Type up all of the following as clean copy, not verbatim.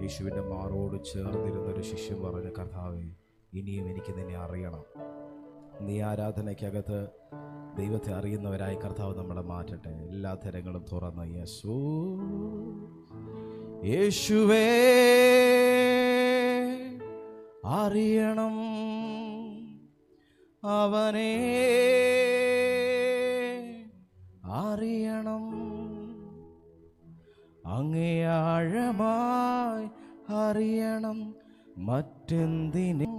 യേശുവിൻ്റെ മാറോട് ചേർന്നിരുന്നൊരു ശിഷ്യൻ പറഞ്ഞു, കർത്താവേ, ഇനിയും എനിക്ക് നിന്നെ അറിയണം. നീ ആരാധനയ്ക്കകത്ത് ദൈവത്തെ അറിയുന്നവരായി കർത്താവ് നമ്മളെ മാറ്റട്ടെ. എല്ലാ തരങ്ങളും തുറന്ന് യേശുവേ അറിയണം, അവനെ അറിയണം, അങ്ങേ ആഴമായി അറിയണം, മറ്റെന്തിനും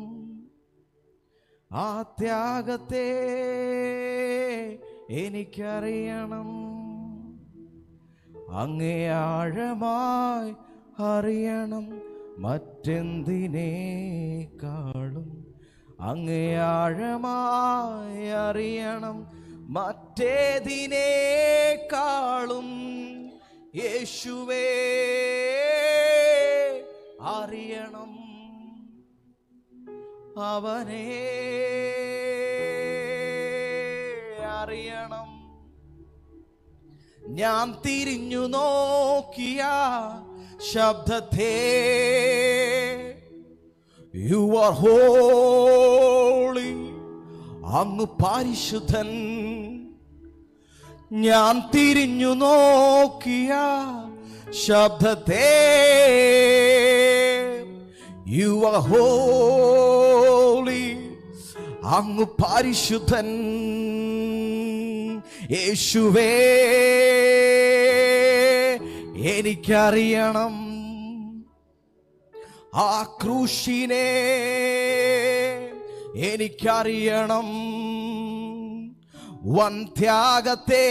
ആ ത്യാഗത്തെ എനിക്കറിയണം. അങ്ങേ ആഴമായി അറിയണം, മറ്റെന്തിനേക്കാളും അങ്ങേ ആഴമായി അറിയണം, മറ്റേതിനേക്കാളും യേശുവേ അറിയണം, അവനെ അറിയണം. ഞാൻ തിരിഞ്ഞു നോക്കിയ ശബ്ദത്തെ യു ആർ ഹോളി, അങ്ങ് പരിശുദ്ധൻ. ഞാൻ തിരിഞ്ഞു നോക്കിയ ശബ്ദത്തെ യു ആർ ഹോളി, അങ്ങ് പരിശുദ്ധൻ. യേശുവേ എനിക്കറിയണം, ആ ക്രൂശിനെ എനിക്കറിയണം, വൻ ത്യാഗത്തെ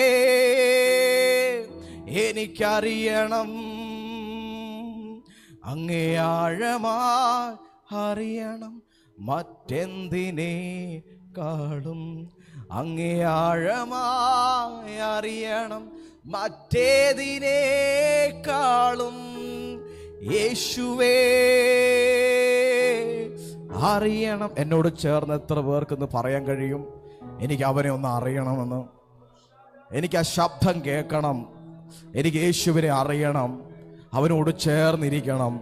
എനിക്കറിയണം, അങ്ങേ ആഴമായി അറിയണം, മറ്റെന്തിനേക്കാളും അങ്ങേ ആഴമായി അറിയണം, മറ്റേതിനേക്കാളും യേശുവേ അറിയണം. എന്നോട് ചേർന്ന് എത്ര പേർക്കെന്ന് പറയാൻ കഴിയും, എനിക്ക് അവനെ ഒന്ന് അറിയണമെന്ന്? എനിക്ക് ആ ശബ്ദം കേൾക്കണം, എനിക്ക് യേശുവിനെ അറിയണം, അവനോട് ചേർന്നിരിക്കണം,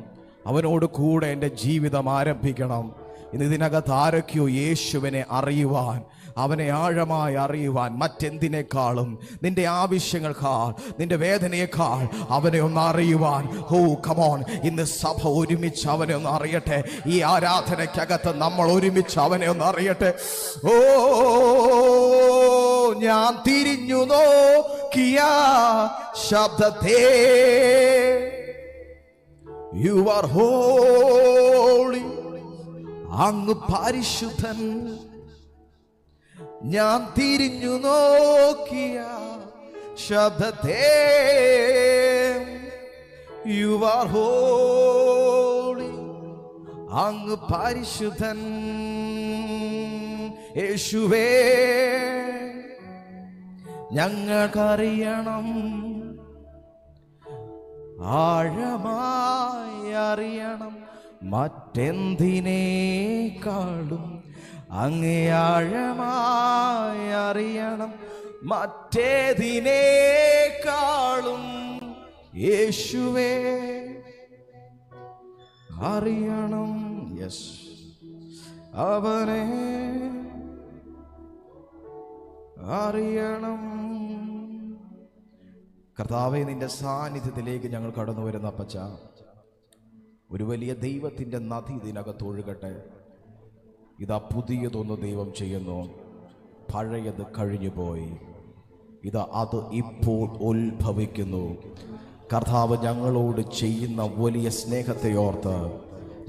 അവനോട് കൂടെ എൻ്റെ ജീവിതം ആരംഭിക്കണം. ഇന്ന് ഇതിനകത്ത് ആരൊക്കെയോ യേശുവിനെ അറിയുവാൻ, അവനെ ആഴമായി അറിയുവാൻ, മറ്റെന്തിനേക്കാളും, നിന്റെ ആവശ്യങ്ങൾക്കാൾ, നിന്റെ വേദനയേക്കാൾ അവനെ ഒന്ന് അറിയുവാൻ. ഓ കമോൺ, ഇന്ന് സഭ ഒരുമിച്ച് അവനെ ഒന്ന് അറിയട്ടെ. ഈ ആരാധനയ്ക്കകത്ത് നമ്മൾ ഒരുമിച്ച് അവനെ ഒന്ന് അറിയട്ടെ. ഓ ഞാൻ തിരിഞ്ഞു നോക്കിയ ശബ്ദത്തെ യു ആർ ഹോളി, അങ്ങ് പരിശുദ്ധൻ. ഞാൻ തിരിഞ്ഞു നോക്കിയ ശബ്ദത്തെ യു ആർ ഹോളി, അങ്ങ് പരിശുദ്ധൻ. യേശുവേ ഞങ്ങൾക്കറിയണം, ആഴമായി അറിയണം, മറ്റെന്തിനേക്കാളും അങ്ങേ ആഴമായി അറിയണം, മറ്റേതിനേക്കാളും യേശുവേ അറിയണം. യെസ്, അവനെ അറിയണം. കർത്താവേ, നിന്റെ സാന്നിധ്യത്തിലേക്ക് ഞങ്ങൾ കടന്നു വരുന്ന അപ്പച്ച, ഒരു വലിയ ദൈവത്തിൻ്റെ നദി ഇതിനകത്ത് ഒഴുകട്ടെ. ഇതാ പുതിയതൊന്ന് ദൈവം ചെയ്യുന്നു, പഴയത് കഴിഞ്ഞുപോയി, ഇതാ അത് ഇപ്പോൾ ഉത്ഭവിക്കുന്നു. കർത്താവ് ഞങ്ങളോട് ചെയ്യുന്ന വലിയ സ്നേഹത്തെ ഓർത്ത്,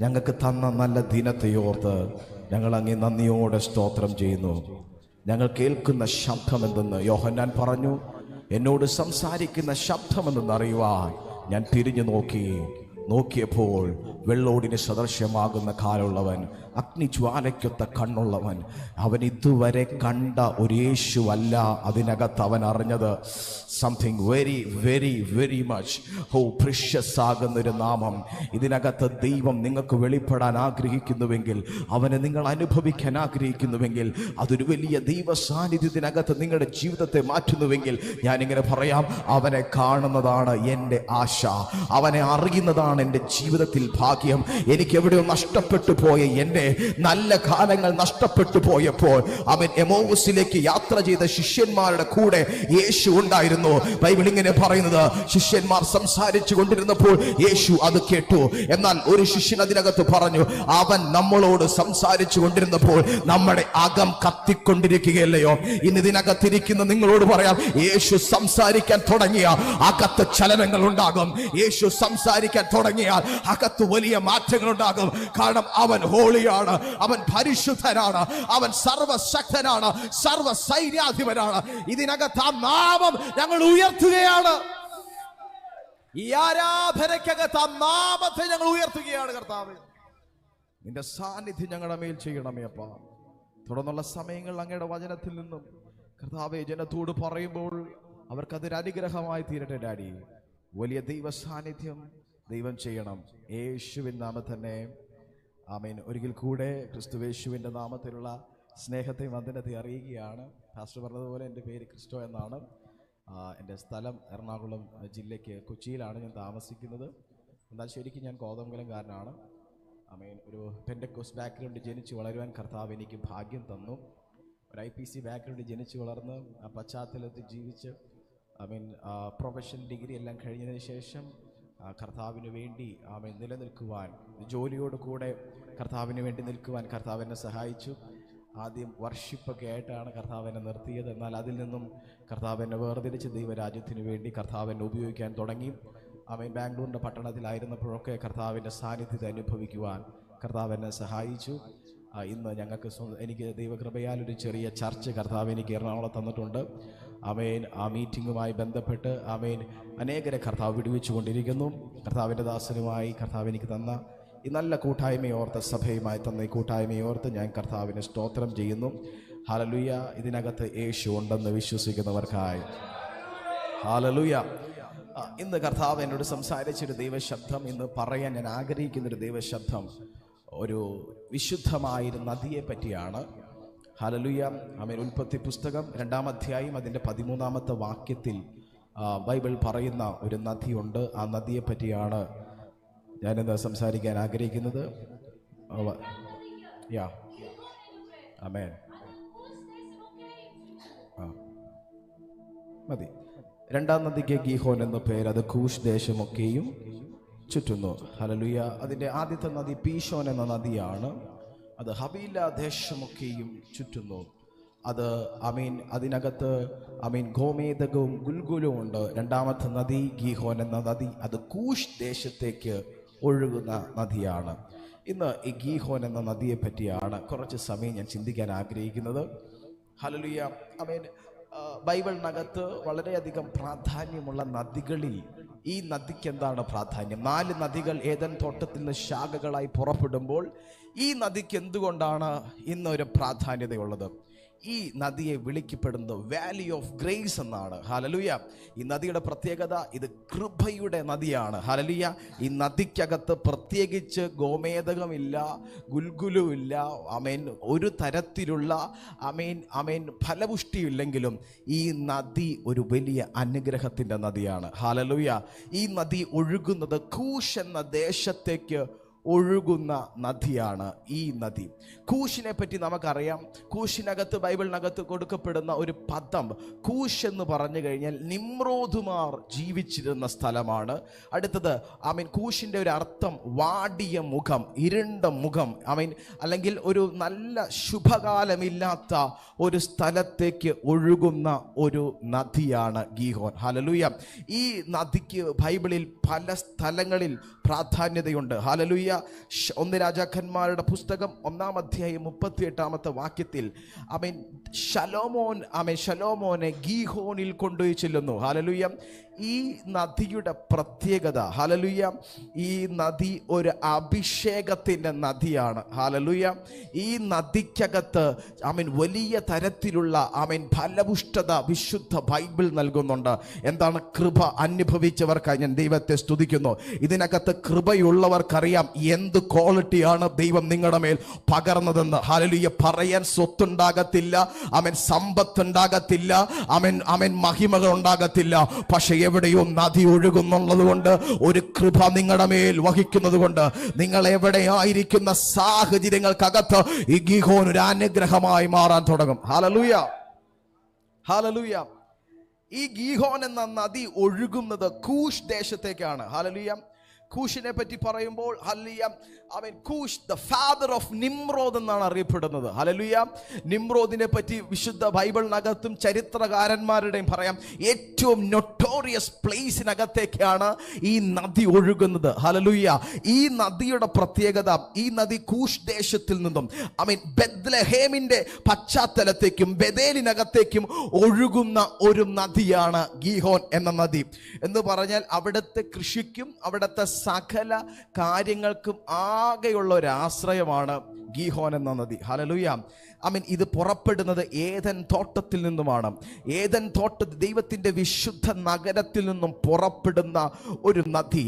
ഞങ്ങൾക്ക് തന്ന നല്ല ദിനത്തെ ഓർത്ത് ഞങ്ങൾ അങ്ങേ നന്ദിയോടെ സ്തോത്രം ചെയ്യുന്നു. ഞങ്ങൾ കേൾക്കുന്ന ശബ്ദം എന്തെന്ന് യോഹന്നാൻ പറഞ്ഞു, എന്നോട് സംസാരിക്കുന്ന ശബ്ദമെന്തെന്ന് അറിയുവാൻ ഞാൻ തിരിഞ്ഞു നോക്കിയപ്പോൾ വെള്ളോടിന് സദൃശ്യമാകുന്ന കാലുള്ളവൻ, അഗ്നിജ്വാലയ്ക്കൊത്ത കണ്ണുള്ളവൻ. അവൻ ഇതുവരെ കണ്ട ഒരു യേശുവല്ല അതിനകത്ത് അവൻ അറിഞ്ഞത്. Something very very very much precious ആകുന്നൊരു നാമം ഇതിനകത്ത് ദൈവം നിങ്ങൾക്ക് വെളിപ്പെടാൻ ആഗ്രഹിക്കുന്നുവെങ്കിൽ, അവനെ നിങ്ങൾ അനുഭവിക്കാൻ ആഗ്രഹിക്കുന്നുവെങ്കിൽ, അതൊരു വലിയ ദൈവ സാന്നിധ്യത്തിനകത്ത് നിങ്ങളുടെ ജീവിതത്തെ മാറ്റുന്നുവെങ്കിൽ, ഞാനിങ്ങനെ പറയാം, അവനെ കാണുന്നതാണ് എൻ്റെ ആശ, അവനെ അറിയുന്നതാണ് എൻ്റെ ജീവിതത്തിൽ ഭാഗ്യം. എനിക്ക് എവിടെയോ നഷ്ടപ്പെട്ടു പോയ എൻ്റെ നല്ല കാലങ്ങൾ നഷ്ടപ്പെട്ടു പോയപ്പോൾ അവൻ എമൗസിലേക്ക് യാത്ര ചെയ്ത ശിഷ്യന്മാരുടെ കൂടെ യേശു ഉണ്ടായിരുന്നു. ബൈബിൾ ഇങ്ങനെ പറയുന്നത്, ശിഷ്യന്മാർ സംസാരിച്ചു കൊണ്ടിരുന്നപ്പോൾ യേശു അത് കേട്ടു. എന്നാൽ ഒരു ശിഷ്യൻ അതിനകത്ത് പറഞ്ഞു, അവൻ നമ്മളോട് സംസാരിച്ചു കൊണ്ടിരുന്നപ്പോൾ നമ്മുടെ അകം കത്തിക്കൊണ്ടിരിക്കുകയല്ലയോ? ഇന്ന് ഇതിനകത്തിരിക്കുന്ന നിങ്ങളോട് പറയാം, യേശു സംസാരിക്കാൻ തുടങ്ങിയ അകത്ത് ചലനങ്ങൾ ഉണ്ടാകും. യേശു സംസാരിക്കാൻ തുടങ്ങിയാൽ അകത്ത് വലിയ മാറ്റങ്ങൾ ഉണ്ടാകും. കാരണം അവൻ ഹോളിയാണ്, അവൻ പരിശുദ്ധനാണ്, അവൻ സർവശക്തനാണ്, സർവ സൈന്യാധിപനാണ്. ഇതിനകത്ത് ആ നാമം ഞങ്ങൾ ഉയർത്തുകയാണ്. ഈ ആരാധനയ്ക്കകത്ത് ആ നാമത്തെ ഞങ്ങൾ ഉയർത്തുകയാണ്. കർത്താവേ, നിന്റെ സാന്നിധ്യം ഞങ്ങളുടെ മേൽ ചെയ്യണമേ അപ്പ. തുടർന്നുള്ള സമയങ്ങൾ അങ്ങയുടെ വചനത്തിൽ നിന്നും കർത്താവേ ജനത്തോട് പറയുമ്പോൾ അവർക്കതൊരു അനുഗ്രഹമായി തീരട്ടെ ഡാഡി. വലിയ ദൈവ സാന്നിധ്യം ദൈവം ചെയ്യണം. യേശുവിൻ നാമത്തിൽ തന്നെ ആമേൻ. ഒരിക്കൽ കൂടെ ക്രിസ്തുവേശുവിൻ്റെ നാമത്തിലുള്ള സ്നേഹത്തെ വന്ദനത്തെ അറിയുകയാണ്. പാസ്റ്റർ പറഞ്ഞതുപോലെ എൻ്റെ പേര് ക്രിസ്റ്റോ എന്നാണ്. എൻ്റെ സ്ഥലം എറണാകുളം ജില്ലയ്ക്ക് കൊച്ചിയിലാണ് ഞാൻ താമസിക്കുന്നത്. എന്നാൽ ശരിക്കും ഞാൻ കോതമംഗലംകാരനാണ്. ആമേൻ. ഒരു പെന്റക്കോസ്റ്റ് ബാക്ക്ഗ്രൗണ്ട് ജനിച്ച് വളരുവാൻ കർത്താവ് എനിക്ക് ഭാഗ്യം തന്നു. ഒരു IPC ബാക്ക്ഗ്രൗണ്ട് ജനിച്ച് വളർന്ന് ആ പശ്ചാത്തലത്തിൽ ജീവിച്ച് ആമേൻ പ്രൊഫഷണൽ ഡിഗ്രി എല്ലാം കഴിഞ്ഞതിന് ശേഷം കർത്താവിന് വേണ്ടി ആമേൻ നിലനിൽക്കുവാൻ, ജോലിയോട് കൂടെ കർത്താവിന് വേണ്ടി നിൽക്കുവാൻ കർത്താവ് എന്നെ സഹായിച്ചു. ആദ്യം വർഷിപ്പൊക്കെ ആയിട്ടാണ് കർത്താവ് എന്നെ നിർത്തിയത്. എന്നാൽ അതിൽ നിന്നും കർത്താവ് എന്നെ വേർതിരിച്ച് ദൈവരാജ്യത്തിന് വേണ്ടി കർത്താവ് എന്നെ ഉപയോഗിക്കാൻ തുടങ്ങി. ആമേൻ. ബാംഗ്ലൂരിൻ്റെ പട്ടണത്തിലായിരുന്നപ്പോഴൊക്കെ കർത്താവിൻ്റെ സാന്നിധ്യത്തെ അനുഭവിക്കുവാൻ കർത്താവ് എന്നെ സഹായിച്ചു. ഇന്ന് ഞങ്ങൾക്ക് എനിക്ക് ദൈവകൃപയാൽ ഒരു ചെറിയ ചർച്ച് കർത്താവ് എനിക്ക് എറണാകുളം തന്നിട്ടുണ്ട്. ആമേൻ. ആ മീറ്റിങ്ങുമായി ബന്ധപ്പെട്ട് ആമേൻ അനേകരെ കർത്താവ് വിടുവിച്ചു കൊണ്ടിരിക്കുന്നു. കർത്താവിൻ്റെ ദാസനുമായി കർത്താവ് എനിക്ക് തന്ന ഈ നല്ല കൂട്ടായ്മയോർത്ത്, സഭയുമായി തന്ന ഈ കൂട്ടായ്മയോർത്ത് ഞാൻ കർത്താവിനെ സ്തോത്രം ചെയ്യുന്നു. ഹല്ലേലൂയ. ഇതിനകത്ത് യേശു ഉണ്ടെന്ന് വിശ്വസിക്കുന്നവർക്കായി ഹല്ലേലൂയ. ഇന്ന് കർത്താവ് എന്നോട് സംസാരിച്ചൊരു ദൈവശബ്ദം, ഇന്ന് പറയാൻ ഞാൻ ആഗ്രഹിക്കുന്നൊരു ദൈവശബ്ദം ഒരു വിശുദ്ധമായൊരു നദിയെ പറ്റിയാണ്. ഹല്ലേലൂയ. ആമേൻ. ഉൽപ്പത്തി പുസ്തകം 2-ാം അധ്യായം അതിൻ്റെ 13-ാമത്തെ വാക്യത്തിൽ ബൈബിൾ പറയുന്ന ഒരു നദിയുണ്ട്. ആ നദിയെ പറ്റിയാണ് ഞാനിന്ന് സംസാരിക്കാൻ ആഗ്രഹിക്കുന്നത്. ആമേൻ. മതി. 2-ാം നദിക്ക് ഗീഹോൻ എന്ന പേര്. അത് കൂഷ് ദേശമൊക്കെയും ചുറ്റുന്നു. ഹല്ലേലൂയ. അതിൻ്റെ ആദ്യത്തെ നദി പീശോൻ എന്ന നദിയാണ്. അത് ഹബീല ദേശമൊക്കെയും ചുറ്റുന്നു. അത് അമീൻ അതിനകത്ത് അമീൻ ഗോമേദകവും ഗുൽഗുലും ഉണ്ട്. 2-ാമത്തെ നദി ഗീഹോൻ എന്ന നദി, അത് കൂഷ് ദേശത്തേക്ക് ഒഴുകുന്ന നദിയാണ്. ഇന്ന് ഈ ഗീഹോൻ എന്ന നദിയെ പറ്റിയാണ് കുറച്ച് സമയം ഞാൻ ചിന്തിക്കാൻ ആഗ്രഹിക്കുന്നത്. ഹല്ലേലൂയ. ആമേൻ. ബൈബിളിനകത്ത് വളരെയധികം പ്രാധാന്യമുള്ള നദികളിൽ ഈ നദിക്ക് എന്താണ് പ്രാധാന്യം? 4 നദികൾ ഏദൻ തോട്ടത്തിൽ നിന്ന് ശാഖകളായി പുറപ്പെടുമ്പോൾ ഈ നദിക്ക് എന്തുകൊണ്ടാണ് ഇന്നൊരു പ്രാധാന്യതയുള്ളത്? ഈ നദിയെ വിളിക്കപ്പെടുന്നത് വാലി ഓഫ് ഗ്രേസ് എന്നാണ്. ഹല്ലേലൂയ. ഈ നദിയുടെ പ്രത്യേകത, ഇത് കൃപയുടെ നദിയാണ്. ഹല്ലേലൂയ. ഈ നദിക്കകത്ത് പ്രത്യേകിച്ച് ഗോമേദകമില്ല, ഗുൽഗുലുമില്ല, അമേൻ, ഒരു തരത്തിലുള്ള അമേൻ ഫലപുഷ്ടിയില്ലെങ്കിലും ഈ നദി ഒരു വലിയ അനുഗ്രഹത്തിൻ്റെ നദിയാണ്. ഹല്ലേലൂയ. ഈ നദി ഒഴുകുന്നത് കൂഷ് എന്ന ദേശത്തേക്ക് ഒഴുകുന്ന നദിയാണ് ഈ നദി. കൂഷിനെ പറ്റി നമുക്കറിയാം. കൂഷിനകത്ത് ബൈബിളിനകത്ത് കൊടുക്കപ്പെടുന്ന ഒരു പദം, കൂഷ് എന്ന് പറഞ്ഞു കഴിഞ്ഞാൽ നിമ്രോധുമാർ ജീവിച്ചിരുന്ന സ്ഥലമാണ്. അടുത്തത് ആമീൻ കൂഷിൻ്റെ ഒരു അർത്ഥം വാടിയ മുഖം, ഇരുണ്ട മുഖം, ആമീൻ അല്ലെങ്കിൽ ഒരു നല്ല ശുഭകാലമില്ലാത്ത ഒരു സ്ഥലത്തേക്ക് ഒഴുകുന്ന ഒരു നദിയാണ് ഗീഹോൻ. ഹല്ലേലൂയ. ഈ നദിക്ക് ബൈബിളിൽ പല സ്ഥലങ്ങളിൽ പ്രാധാന്യതയുണ്ട്. ഹല്ലേലൂയ. ഒന്ന് രാജാക്കന്മാരുടെ പുസ്തകം 1-ാം അധ്യായം 38-ാമത്തെ വാക്യത്തിൽ ശലോമോനെ ഗീഹോനിൽ കൊണ്ടുപോയി ചെല്ലുന്നു. ഹല്ലേലൂയ. ഈ നദിയുടെ പ്രത്യേകത, ഹല്ലേലൂയ, ഈ നദി ഒരു അഭിഷേകത്തിൻ്റെ നദിയാണ്. ഹല്ലേലൂയ. ഈ നദിക്കകത്ത് വലിയ തരത്തിലുള്ള ഫലപുഷ്ടത വിശുദ്ധ ബൈബിൾ നൽകുന്നുണ്ട്. എന്താണ്? കൃപ അനുഭവിച്ചവർക്കായി ഞാൻ ദൈവത്തെ സ്തുതിക്കുന്നു. ഇതിനകത്ത് കൃപയുള്ളവർക്കറിയാം എന്ത് ക്വാളിറ്റിയാണ് ദൈവം നിങ്ങളുടെ മേൽ പകർന്നതെന്ന്. ഹല്ലേലൂയ. പറയാൻ സ്വത്തുണ്ടാകത്തില്ല, സമ്പത്തുണ്ടാകത്തില്ല, മഹിമകൾ ഉണ്ടാകത്തില്ല. പക്ഷെ എവിടെയോ നദി ഒഴുകുന്നുള്ളത് കൊണ്ട്, ഒരു കൃപ നിങ്ങളുടെ മേൽ വഹിക്കുന്നത് കൊണ്ട്, നിങ്ങൾ എവിടെയായിരിക്കുന്ന സാഹചര്യങ്ങൾക്കകത്ത് ഈ ഗീഹോൻ ഒരു അനുഗ്രഹമായി മാറാൻ തുടങ്ങും. Hallelujah, hallelujah. ഈ ഗീഹോൻ എന്ന നദി ഒഴുകുന്നത് കൂഷ് ദേശത്തേക്കാണ്. ഹല്ലേലൂയ. കൂഷിനെ പറ്റി പറയുമ്പോൾ കൂഷ് ദ ഫാദർ ഓഫ് നിമ്രോദ് എന്നാണ് അറിയപ്പെടുന്നത്. ഹല്ലേലൂയ. നിമ്രോദിനെ പറ്റി വിശുദ്ധ ബൈബിളിനകത്തും ചരിത്രകാരന്മാരുടെയും പറയാം ഏറ്റവും നൊട്ടോറിയസ് പ്ലേസിനകത്തേക്കാണ് ഈ നദി ഒഴുകുന്നത്. ഹല്ലേലൂയ. ഈ നദിയുടെ പ്രത്യേകത, ഈ നദി കൂഷ് ദേശത്തിൽ നിന്നും ബെത്ലഹേമിന്റെ പശ്ചാത്തലത്തേക്കും ബെതേലിനകത്തേക്കും ഒഴുകുന്ന ഒരു നദിയാണ് ഗീഹോൻ എന്ന നദി. എന്ന് പറഞ്ഞാൽ അവിടുത്തെ കൃഷിക്കും അവിടുത്തെ സകല കാര്യങ്ങൾക്കും ആകെയുള്ള ഒരു ആശ്രയമാണ് ഗീഹോൻ എന്ന നദി. ഹല്ലേലൂയ. ഇത് പുറപ്പെടുന്നത് ഏദൻ തോട്ടത്തിൽ നിന്നുമാണ്. ഏദൻ ദൈവത്തിൻ്റെ വിശുദ്ധ നഗരത്തിൽ നിന്നും പുറപ്പെടുന്ന ഒരു നദി.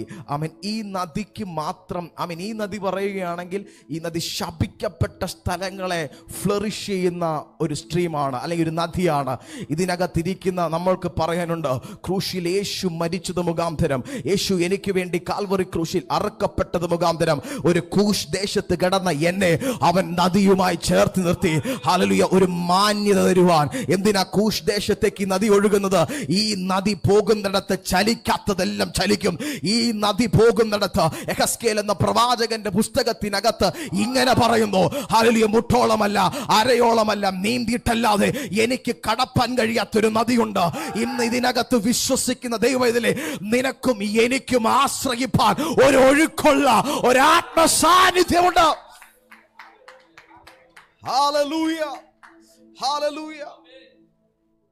ഈ നദിക്ക് മാത്രം ഈ നദി പറയുകയാണെങ്കിൽ ഈ നദി ശപിക്കപ്പെട്ട സ്ഥലങ്ങളെ ഫ്ലറിഷ് ചെയ്യുന്ന ഒരു സ്ട്രീമാണ്, അല്ലെങ്കിൽ ഒരു നദിയാണ്. ഇതിനകത്തിരിക്കുന്ന നമ്മൾക്ക് പറയാനുണ്ട്, ക്രൂശിൽ യേശു മരിച്ചത് മുഖാന്തരം, യേശു എനിക്ക് വേണ്ടി കാൽവറി ക്രൂശിൽ അറക്കപ്പെട്ടത് മുഖാന്തരം ഒരു കൂഷ് ദേശത്ത് കിടന്ന എന്നെ അവൻ നദിയുമായി ചേർത്ത് നിർത്തി. ഹല്ലേലൂയ. ഒരു മാന്യത തരുവാൻ. എന്തിനാ കൂഷ് ദേശത്തേക്ക് നദി ഒഴുകുന്നത്? ഈ നദി പോകുന്നിടത്ത് ചലിക്കാത്തതെല്ലാം ചലിക്കും. ഈ നദി പോകുന്നിടത്ത് യെഹെസ്കേൽ എന്ന പ്രവാചകന്റെ പുസ്തകത്തിനകത്ത് ഇങ്ങനെ പറയുന്നു, ഹല്ലേലൂയ, മുട്ടോളമല്ല അരയോളമല്ല നീന്തിയിട്ടല്ലാതെ എനിക്ക് കടപ്പാൻ കഴിയാത്തൊരു നദിയുണ്ട്. ഇന്ന് ഇതിനകത്ത് വിശ്വസിക്കുന്ന ദൈവത്തിലെ നിനക്കും എനിക്കും ആശ്രയിപ്പാൻ ഒരു ഒഴുക്കുള്ള ഒരു ആത്മസാന്നിധ്യമുണ്ട്. Hallelujah, hallelujah.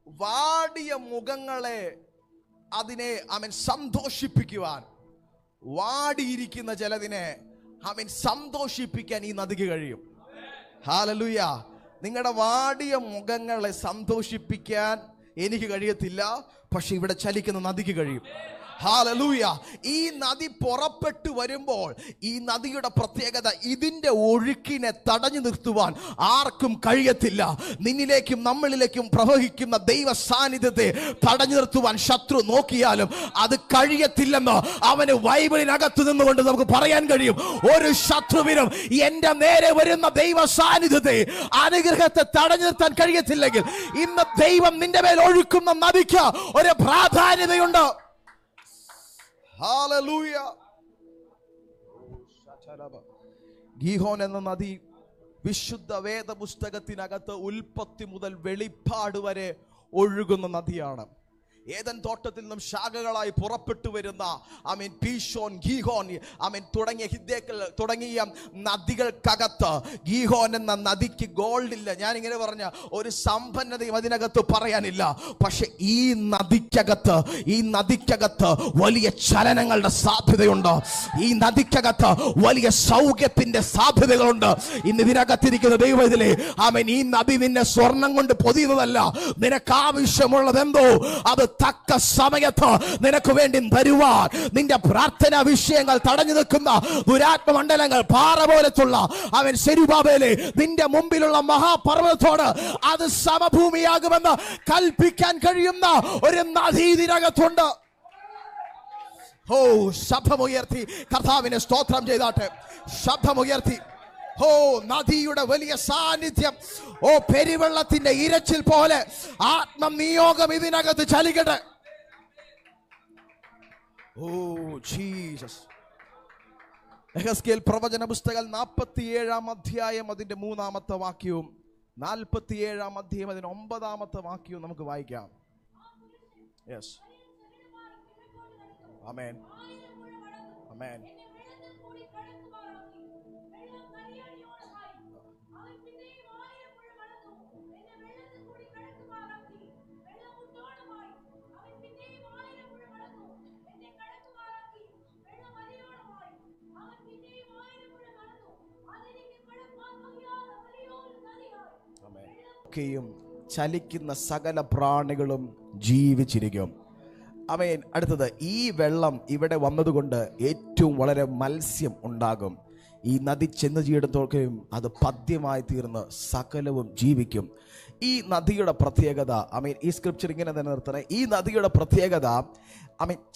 വാടിയ മുഖങ്ങളെ അതിനെ സന്തോഷിപ്പിക്കുവാൻ, വാടിയിരിക്കുന്ന ചിലതിനെ സന്തോഷിപ്പിക്കാൻ ഈ നദിക്ക് കഴിയും. ഹല്ലേലൂയ. നിങ്ങളുടെ വാടിയ മുഖങ്ങളെ സന്തോഷിപ്പിക്കാൻ എനിക്ക് കഴിയത്തില്ല, പക്ഷെ ഇവിടെ ചലിക്കുന്ന നദിക്ക് കഴിയും. ഹല്ലേലൂയ. ഈ നദി പുറപ്പെട്ടു വരുമ്പോൾ ഈ നദിയുടെ പ്രത്യേകത, ഇതിന്റെ ഒഴുക്കിനെ തടഞ്ഞു നിർത്തുവാൻ ആർക്കും കഴിയത്തില്ല. നിന്നിലേക്കും നമ്മളിലേക്കും പ്രവഹിക്കുന്ന ദൈവ സാന്നിധ്യത്തെ തടഞ്ഞു നിർത്തുവാൻ ശത്രു നോക്കിയാലും അത് കഴിയത്തില്ലെന്ന് അവന് ബൈബിളിനകത്ത് നിന്നുകൊണ്ട് നമുക്ക് പറയാൻ കഴിയും. ഒരു ശത്രുവിനും എന്റെ നേരെ വരുന്ന ദൈവ സാന്നിധ്യത്തെ, അനുഗ്രഹത്തെ തടഞ്ഞു നിർത്താൻ കഴിയത്തില്ലെങ്കിൽ ഇന്ന് ദൈവം നിന്റെ മേൽ ഒഴുക്കുന്ന നദിക്ക് ഒരു പ്രാധാന്യതയുണ്ട്. ഹല്ലേലൂയ. ഗീഹോൻ എന്ന നദി വിശുദ്ധ വേദ പുസ്തകത്തിനകത്ത് ഉൽപ്പത്തി മുതൽ വെളിപ്പാട് വരെ ഒഴുകുന്ന നദിയാണ്. ഏദൻ തോട്ടത്തിൽ നിന്നും ശാഖകളായി പുറപ്പെട്ടു വരുന്ന പീശോൻ, ഗീഹോൻ തുടങ്ങിയ നദികൾക്കകത്ത് ഗീഹോൻ എന്ന നദിക്ക് ഗോൾഡില്ല. ഞാനിങ്ങനെ പറഞ്ഞ ഒരു സമ്പന്നതയും അതിനകത്ത് പറയാനില്ല. പക്ഷെ ഈ നദിക്കകത്ത് വലിയ ചലനങ്ങളുടെ സാധ്യതയുണ്ട്. ഈ നദിക്കകത്ത് വലിയ സൗഖ്യത്തിന്റെ സാധ്യതകളുണ്ട്. ഇന്ന് ഇതിനകത്തിരിക്കുന്ന ദൈവത്തിലെ ഈ നദി നിന്നെ സ്വർണം കൊണ്ട് പൊതിയുന്നതല്ല. നിനക്ക് ആവശ്യമുള്ളതെന്തോ അത് തക്ക സമയത്ത് നിനക്ക് വേണ്ടി തരുവാൻ, നിന്റെ പ്രാർത്ഥനാ വിഷയങ്ങൾ തടഞ്ഞു നിൽക്കുന്ന ദുരാത്മമണ്ഡലങ്ങൾ, പാറ പോലത്തുള്ള സെരുബാബേലേ, നിന്റെ മുമ്പിലുള്ള മഹാപർവ്വതത്തോട് അത് സമഭൂമിയാകുമെന്ന് കൽപ്പിക്കാൻ കഴിയുന്ന ഒരു നദി ഇതിനകത്തുണ്ട്. ഓ, ശബ്ദമുയർത്തി കർത്താവിനെ സ്തോത്രം ചെയ്താട്ടെ. ശബ്ദമുയർത്തി. ഓ, നദിയുടെ വലിയ സാന്നിധ്യം, ഓ പെരുവെള്ളത്തിന്റെ ഇരച്ചിൽ പോലെ ആത്മനിയോഗം ഇതിനകത്ത് ചലിക്കട്ടെ. Oh Jesus. യെഹെസ്കേൽ പ്രവചന പുസ്തകം 47-ാം അധ്യായം അതിന്റെ 3-ാമത്തെ വാക്യവും 47-ാം അധ്യായം അതിന്റെ 9-ാമത്തെ വാക്യവും നമുക്ക് വായിക്കാം. യെസ്. ആമേൻ, ആമേൻ. യും ചലിക്കുന്ന സകല പ്രാണികളും ജീവിച്ചിരിക്കും. ആമേൻ. അടുത്തത്, ഈ വെള്ളം ഇവിടെ വന്നതുകൊണ്ട് ഏറ്റവും വളരെ മത്സ്യം ഉണ്ടാകും. ഈ നദി ചെന്ന് ചീടുമ്പോഴേക്കും അത് പദ്യമായി തീർന്ന് സകലവും ജീവിക്കും. ഈ നദിയുടെ പ്രത്യേകത, ഈ സ്ക്രിപ്ചർ ഇങ്ങനെ തന്നെ നിർത്തണേ. ഈ നദിയുടെ പ്രത്യേകത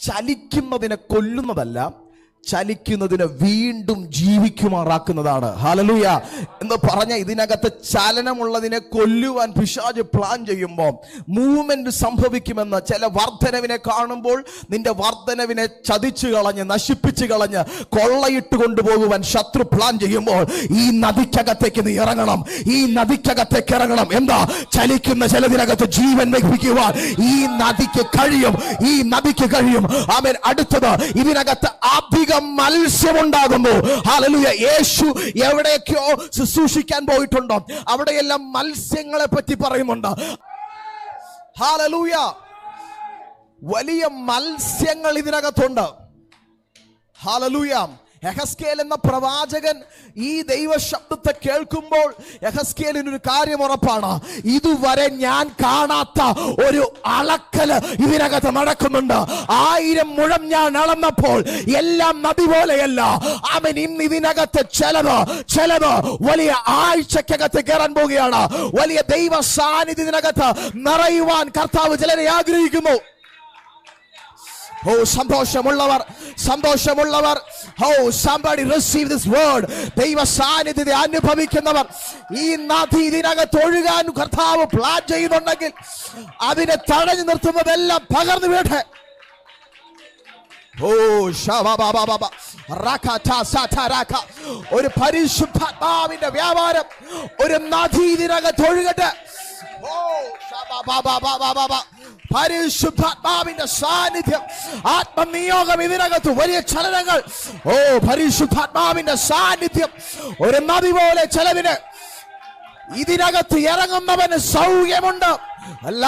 ചലിക്കുന്നതിനെ കൊല്ലുന്നതല്ല, ചലിക്കുന്നതിനെ വീണ്ടും ജീവിക്കുമാറാക്കുന്നതാണ്. ഹല്ലേലൂയ എന്ന് പറഞ്ഞ, ഇതിനകത്ത് ചലനമുള്ളതിനെ കൊല്ലുവാൻ പിശാച് പ്ലാൻ ചെയ്യുമ്പോൾ മൂവ്മെന്റ് സംഭവിക്കുമെന്ന്, ചില വർധനവിനെ കാണുമ്പോൾ നിന്റെ വർധനവിനെ ചതിച്ചു കളഞ്ഞ് നശിപ്പിച്ചു കളഞ്ഞ് കൊള്ളയിട്ട് കൊണ്ടുപോകുവാൻ ശത്രു പ്ലാൻ ചെയ്യുമ്പോൾ ഈ നദിക്കകത്തേക്ക് നീ ഇറങ്ങണം. ഈ നദിക്കകത്തേക്ക് ഇറങ്ങണം. എന്താ? ചലിക്കുന്ന ചിലതിനകത്ത് ജീവൻ വെപ്പിക്കുവാൻ ഈ നദിക്ക് കഴിയും. ഈ നദിക്ക് കഴിയും. ആമേൻ. അടുത്തത്, ഇതിനകത്ത് അധികം മത്സ്യമുണ്ടാകുന്നു. ഹല്ലേലൂയ. യേശു എവിടെയൊക്കെയോ ശുശ്രൂഷിക്കാൻ പോയിട്ടുണ്ടോ അവിടെയെല്ലാം മത്സ്യങ്ങളെ പറ്റി പറയുന്നുണ്ട്. ഹല്ലേലൂയ. വലിയ മത്സ്യങ്ങൾ ഇതിനകത്തുണ്ട്. ഹല്ലേലൂയ. യെഹസ്കേൽ എന്ന പ്രവാചകൻ ഈ ദൈവ ശബ്ദത്തെ കേൾക്കുമ്പോൾ യെഹസ്കേലിനൊരു കാര്യം ഉറപ്പാണ്. ഇതുവരെ ഞാൻ കാണാത്ത ഒരു അളക്കല് ഇതിനകത്ത് നടക്കുന്നുണ്ട്. 1000 മുഴം ഞാൻ അളന്നപ്പോൾ എല്ലാം നദി പോലെയല്ല. അവൻ ഇന്ന് ഇതിനകത്ത് ചിലത് വലിയ ആഴ്ചക്കകത്ത് കയറാൻ പോവുകയാണ്. വലിയ ദൈവ സാന്നിധ്യം ഇതിനകത്ത് നിറയുവാൻ കർത്താവ് ചിലരെ ആഗ്രഹിക്കുന്നു. സന്തോഷമുള്ളവർ somebody receive this word. ദൈവ സാന്നിധ്യത്തെ അനുഭവിക്കുന്നവർ, ഈ നദി ഇതിനകത്ത് ഒഴുകാൻ കർത്താവ് പ്ലാൻ ചെയ്യുന്നുണ്ടെങ്കിൽ അതിനെ തടഞ്ഞു നിർത്തുന്നതെല്ലാം പകർന്നു വീട്ടെ. ഒരു പരിശുദ്ധാത്മാവിന്റെ വ്യാപാരം, ഒരു നദി ഇതിനകത്ത് ഒഴുകട്ടെ. പരിശുദ്ധാത്മാവിന്റെ സാന്നിധ്യം, ആത്മനിയോഗം ഇതിനകത്ത്, വലിയ ചലനങ്ങൾ. പരിശുദ്ധാത്മാവിന്റെ സാന്നിധ്യം ഒരു നദി പോലെ ചിലതിന് ഇതിനകത്ത് ഇറങ്ങുന്നവന് സൗഖ്യമുണ്ട്. അല്ല,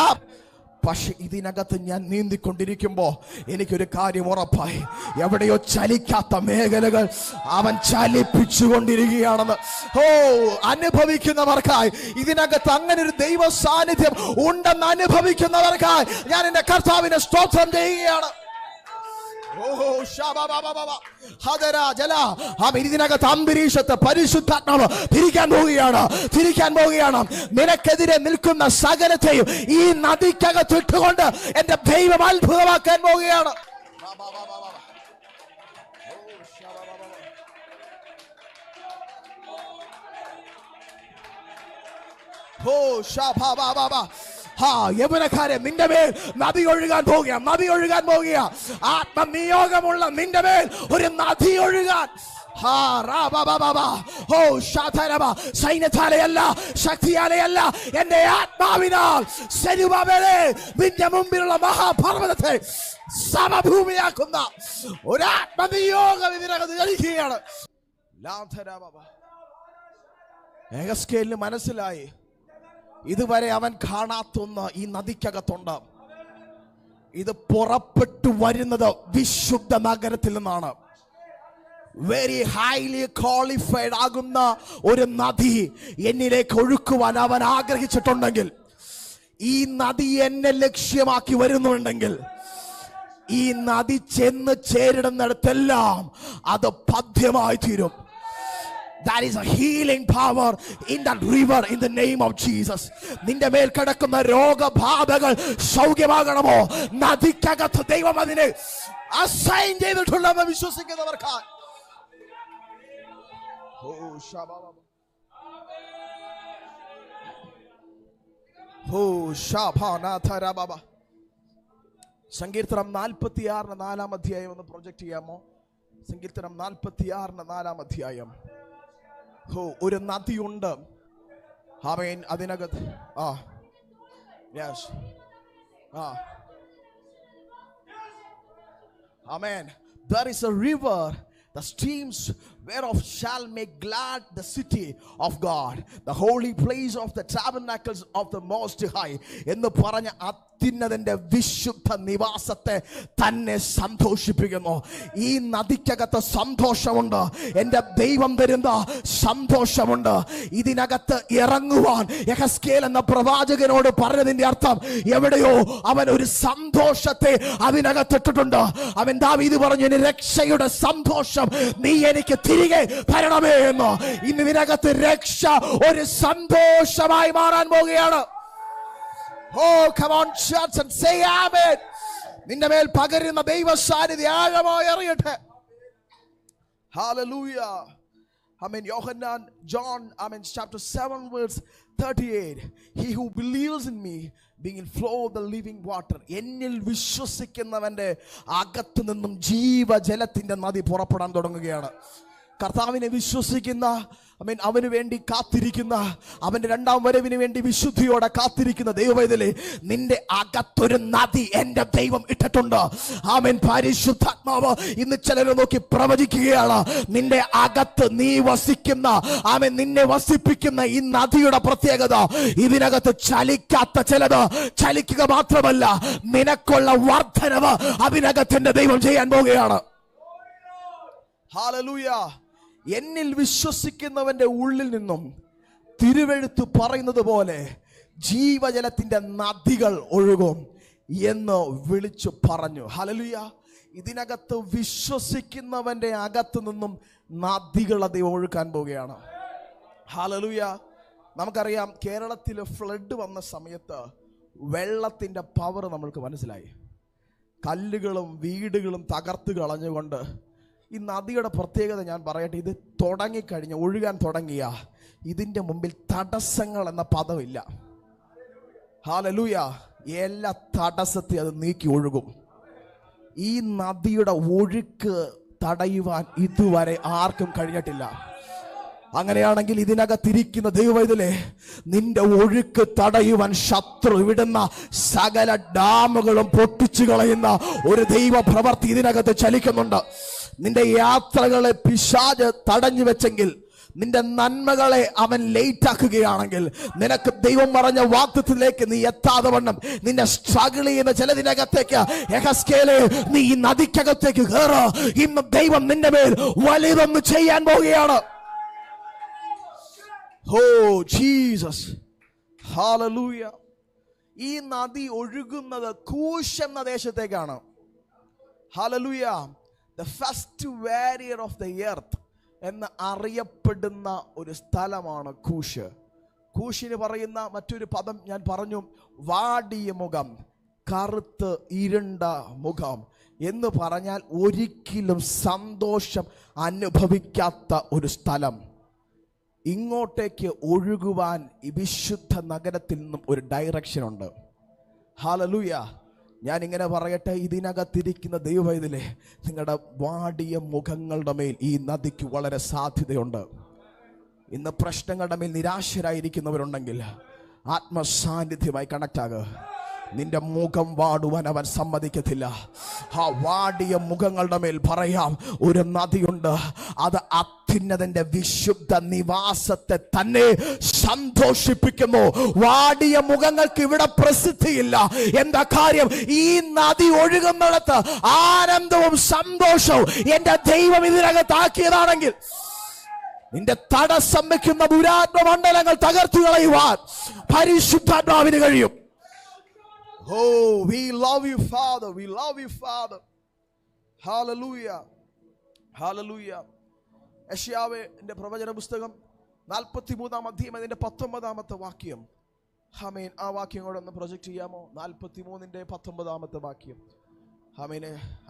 പക്ഷെ ഇതിനകത്ത് ഞാൻ നീന്തിക്കൊണ്ടിരിക്കുമ്പോ എനിക്കൊരു കാര്യം ഉറപ്പായി, എവിടെയോ ചലിക്കാത്ത മേഖലകൾ അവൻ ചലിപ്പിച്ചുകൊണ്ടിരിക്കുകയാണെന്ന്. അനുഭവിക്കുന്നവർക്കായി, ഇതിനകത്ത് അങ്ങനെ ഒരു ദൈവ സാന്നിധ്യം ഉണ്ടെന്ന് അനുഭവിക്കുന്നവർക്കായി ഞാൻ എന്റെ കർത്താവിനെ സ്തോത്രം ചെയ്യുകയാണ്. ഇതിനകത്ത് അന്തരീക്ഷത്തെ പരിശുദ്ധാത്മാവ് തിരിക്കാൻ പോവുകയാണ്. നിനക്കെതിരെ നിൽക്കുന്ന സകലത്തെയും ഈ നദിക്കകത്ത് ഇട്ടുകൊണ്ട് എന്റെ ദൈവം അത്ഭുതമാക്കാൻ പോവുകയാണ്. യൗവനക്കാരെ, നിന്റെ മേൽ നദി ഒഴുകാൻ പോവുക. ആത്മനിയോഗമുള്ള നിന്റെ മേൽ ഒരു നദി ഒഴുകാൻ. സൈന്യത്താലെയല്ല, ശക്തിയാലെയല്ല, എന്റെ ആത്മാവിനാൽ നിന്റെ മുമ്പിലുള്ള മഹാപർവ്വതത്തെ സമഭൂമിയാക്കുന്ന ഒരു ആത്മനിയോഗം ഇതിനകത്ത് ജനിക്കുകയാണ്. യെഹസ്കേലിന് മനസ്സിലായി, ഇതുവരെ അവൻ കാണാത്തൊന്ന് ഈ നദിക്കകത്തുണ്ട്. ഇത് പുറപ്പെട്ടു വരുന്നത് വിശുദ്ധ നഗരത്തിൽ നിന്നാണ്. വെരി ഹൈലി ക്വാളിഫൈഡ് ആകുന്ന ഒരു നദി എന്നിലേക്ക് ഒഴുക്കുവാൻ അവൻ ആഗ്രഹിച്ചിട്ടുണ്ടെങ്കിൽ, ഈ നദി എന്നെ ലക്ഷ്യമാക്കി വരുന്നുണ്ടെങ്കിൽ, ഈ നദി ചെന്ന് ചേരുന്നിടത്തെല്ലാം അത് പദ്യമായി തീരും. That is a healing power in that river in the name of Jesus. നിന്റെ മേൽ കിടക്കുന്ന രോഗബാധകൾ സൗഖ്യമാകണമോ? നദിക്കകത്ത് ദൈവം അതിനെ അസൈൻ ചെയ്തിട്ടുണ്ടെന്ന് വിശ്വസിക്കുന്നവർക്ക് സങ്കീർത്തനം 46 അധ്യായം ഒന്ന് പ്രൊജക്ട് ചെയ്യാമോ? സങ്കീർത്തനം 46 അധ്യായം. ഒരു നദിയുണ്ട്. ആമേൻ. അതിനകത്ത് Amen. There is a river, the streams whereof shall make glad the city of God, the holy place of the tabernacles of the Most High. എന്ന് പറഞ്ഞ അത്യുന്നതന്റെ വിശുദ്ധ നിവാസത്തെ തന്നെ സന്തോഷിപ്പിക്കുന്നു. ഈ നദിക്കകത്ത് സന്തോഷമുണ്ട്. എൻ്റെ ദൈവം തരുന്ന സന്തോഷമുണ്ട്. ഇതിനകത്ത് ഇറങ്ങുവാൻ യെഹെസ്കേൽ എന്ന പ്രവാചകനോട് പറഞ്ഞതിന്റെ അർത്ഥം എവിടെയോ അവൻ ഒരു സന്തോഷത്തെ അതിനകത്തിട്ടിട്ടുണ്ട്. അവൻ ദാവീദ് പറഞ്ഞു, ഇനി രക്ഷയുടെ സന്തോഷം നീ എനിക്ക് തിരികെ തരണമേ എന്ന്. ഇന്ന് ഇതിനകത്ത് രക്ഷ ഒരു സന്തോഷമായി മാറാൻ പോകുകയാണ്. Oh, come on, church, and say amen. നിന്റെ മേൽ പകരുന്ന ദൈവ സാന്നിധ്യം ആഴമായി അറിയട്ടെ. Hallelujah. Amen. John, chapter 7, verse 38. He who believes in me, being in flow of the living water. എന്നിൽ വിശ്വസിക്കുന്നവന്റെ അകത്തു നിന്നും ജീവജലത്തിന്റെ നദി പുറപ്പെടാൻ തുടങ്ങുകയാണ്. കർത്താവിനെ വിശ്വസിക്കുന്ന, അവന് വേണ്ടി കാത്തിരിക്കുന്ന, അവന്റെ രണ്ടാം വരവിന് വേണ്ടി വിശുദ്ധിയോടെ കാത്തിരിക്കുന്ന ദൈവവേദലേ, നിന്റെ അകത്തൊരു നദി എന്റെ ദൈവം ഇട്ടിട്ടുണ്ട്. ആമേൻ. പരിശുദ്ധാത്മാവ് ഇന്ന് ചിലരെ നോക്കി പ്രവചിക്കുകയാണ്. നിന്റെ അകത്ത് നീ വസിക്കുന്ന, നിന്നെ വസിപ്പിക്കുന്ന ഈ നദിയുടെ പ്രത്യേകത, ഇതിനകത്ത് ചലിക്കാത്ത ചിലത് ചലിക്കുക മാത്രമല്ല, നിനക്കുള്ള വർധനവ് അതിനകത്ത് എന്റെ ദൈവം ചെയ്യാൻ പോവുകയാണ്. ഹല്ലേലൂയ. എന്നിൽ വിശ്വസിക്കുന്നവന്റെ ഉള്ളിൽ നിന്നും തിരുവെഴുത്ത് പറയുന്നത് പോലെ ജീവജലത്തിന്റെ നദികൾ ഒഴുകും എന്ന് വിളിച്ചു പറഞ്ഞു. ഹല്ലേലൂയ. ഇതിനകത്ത് വിശ്വസിക്കുന്നവന്റെ അകത്തു നിന്നും നദികൾ ദൈവം ഒഴുകാൻ പോവുകയാണ്. ഹല്ലേലൂയ. നമുക്കറിയാം, കേരളത്തിൽ ഫ്ലഡ് വന്ന സമയത്ത് വെള്ളത്തിന്റെ പവർ നമ്മൾക്ക് മനസ്സിലായി. കല്ലുകളും വീടുകളും തകർത്ത് കളഞ്ഞുകൊണ്ട് ഈ നദിയുടെ പ്രത്യേകത ഞാൻ പറയട്ടെ, ഇത് തുടങ്ങിക്കഴിഞ്ഞ ഒഴുകാൻ തുടങ്ങിയ ഇതിൻ്റെ മുമ്പിൽ തടസ്സങ്ങൾ എന്ന പദമില്ല. ഹല്ലേലൂയ. എല്ലാ തടസ്സത്തെ അത് നീക്കി ഒഴുകും. ഈ നദിയുടെ ഒഴുക്ക് തടയുവാൻ ഇതുവരെ ആർക്കും കഴിഞ്ഞിട്ടില്ല. അങ്ങനെയാണെങ്കിൽ ഇതിനകത്തിരിക്കുന്ന ദൈവവേദലേ, നിന്റെ ഒഴുക്ക് തടയുവാൻ ശത്രു വിടുന്ന സകല ഡാമുകളും പൊട്ടിച്ചു കളയുന്ന ഒരു ദൈവ പ്രവൃത്തി ഇതിനകത്ത് ചലിക്കുന്നുണ്ട്. നിന്റെ യാത്രകളെ പിശാച് തടഞ്ഞു വെച്ചെങ്കിൽ, നിന്റെ നന്മകളെ അവൻ ലേറ്റ് ആക്കുകയാണെങ്കിൽ, നിനക്ക് ദൈവം പറഞ്ഞ വാഗ്ദത്തത്തിലേക്ക് നീ എത്താതെ വണ്ണം നിന്നെ സ്ട്രഗിൾ ചെയ്യുന്ന ചിലതിനകത്തേക്ക് യെഹെസ്കേലേ, നീ ഈ നദിക്കകത്തേക്ക് കയറ്. ഇന്ന് ദൈവം നിന്റെ മേൽ വലിയതൊന്ന് ചെയ്യാൻ പോവുകയാണ്. Oh Jesus, hallelujah. ഈ നദി ഒഴുകുന്നത് കൂശ് എന്ന ദേശത്തേക്കാണ്. Hallelujah. The first warrior of the earth എന്ന് അറിയപ്പെടുന്ന ഒരു സ്ഥലമാണ് കൂശ്. കൂശിന് പറയുന്ന മറ്റൊരു പദം ഞാൻ പറഞ്ഞു, വാടിയ മുഖം, കറുത്ത് ഇരുണ്ട മുഖം എന്ന് പറഞ്ഞാൽ ഒരിക്കലും സന്തോഷം അനുഭവിക്കാത്ത ഒരു സ്ഥലം. ഇങ്ങോട്ടേക്ക് ഒഴുകുവാൻ ഈ വിശുദ്ധ നഗരത്തിൽ നിന്നും ഒരു ഡയറക്ഷൻ ഉണ്ട്. ഹല്ലേലൂയ. ഞാൻ ഇങ്ങനെ പറയട്ടെ, ഇതിനകത്തിരിക്കുന്ന ദൈവവേദലേ, നിങ്ങളുടെ വാടിയ മുഖങ്ങളുടെ മേൽ ഈ നദിക്ക് വളരെ സാധ്യതയുണ്ട്. ഇന്ന് പ്രശ്നങ്ങളുടെ മേൽ നിരാശരായിരിക്കുന്നവരുണ്ടെങ്കിൽ ആത്മസാന്നിധ്യമായി കണക്ട് ആകുക. നിന്റെ മുഖം വാടുവാൻ അവൻ സമ്മതിക്കത്തില്ല. ആ വാടിയ മുഖങ്ങളുടെ മേൽ പറയാം, ഒരു നദിയുണ്ട്, അത് അത്യുന്നതന്റെ വിശുദ്ധ നിവാസത്തെ തന്നെ സന്തോഷിപ്പിക്കുന്നു. വാടിയ മുഖങ്ങൾക്ക് ഇവിടെ പ്രസിദ്ധിയില്ല. എന്താ കാര്യം? ഈ നദി ഒഴുകുന്നിടത്ത് ആനന്ദവും സന്തോഷവും എന്റെ ദൈവം ഇതിനകത്താക്കിയതാണെങ്കിൽ, നിന്റെ തടസ്സം വെക്കുന്ന ദുരാത്മ മണ്ഡലങ്ങൾ തകർത്തു കളയുവാൻ പരിശുദ്ധാത്മാവിന് കഴിയും. Oh, we love you, Father. We love you, Father. Hallelujah. Hallelujah. യെശയ്യാവിന്റെ പ്രവചന പുസ്തകം 43-ാം അധ്യായം അതിന്റെ 19-ാമത്തെ വാക്യം. ആമേൻ. ആ വാക്യം കൂടെ ഒന്ന് പ്രൊജക്റ്റ് ചെയ്യാമോ? 43-ന്റെ 19-ാമത്തെ വാക്യം. ആമേൻ.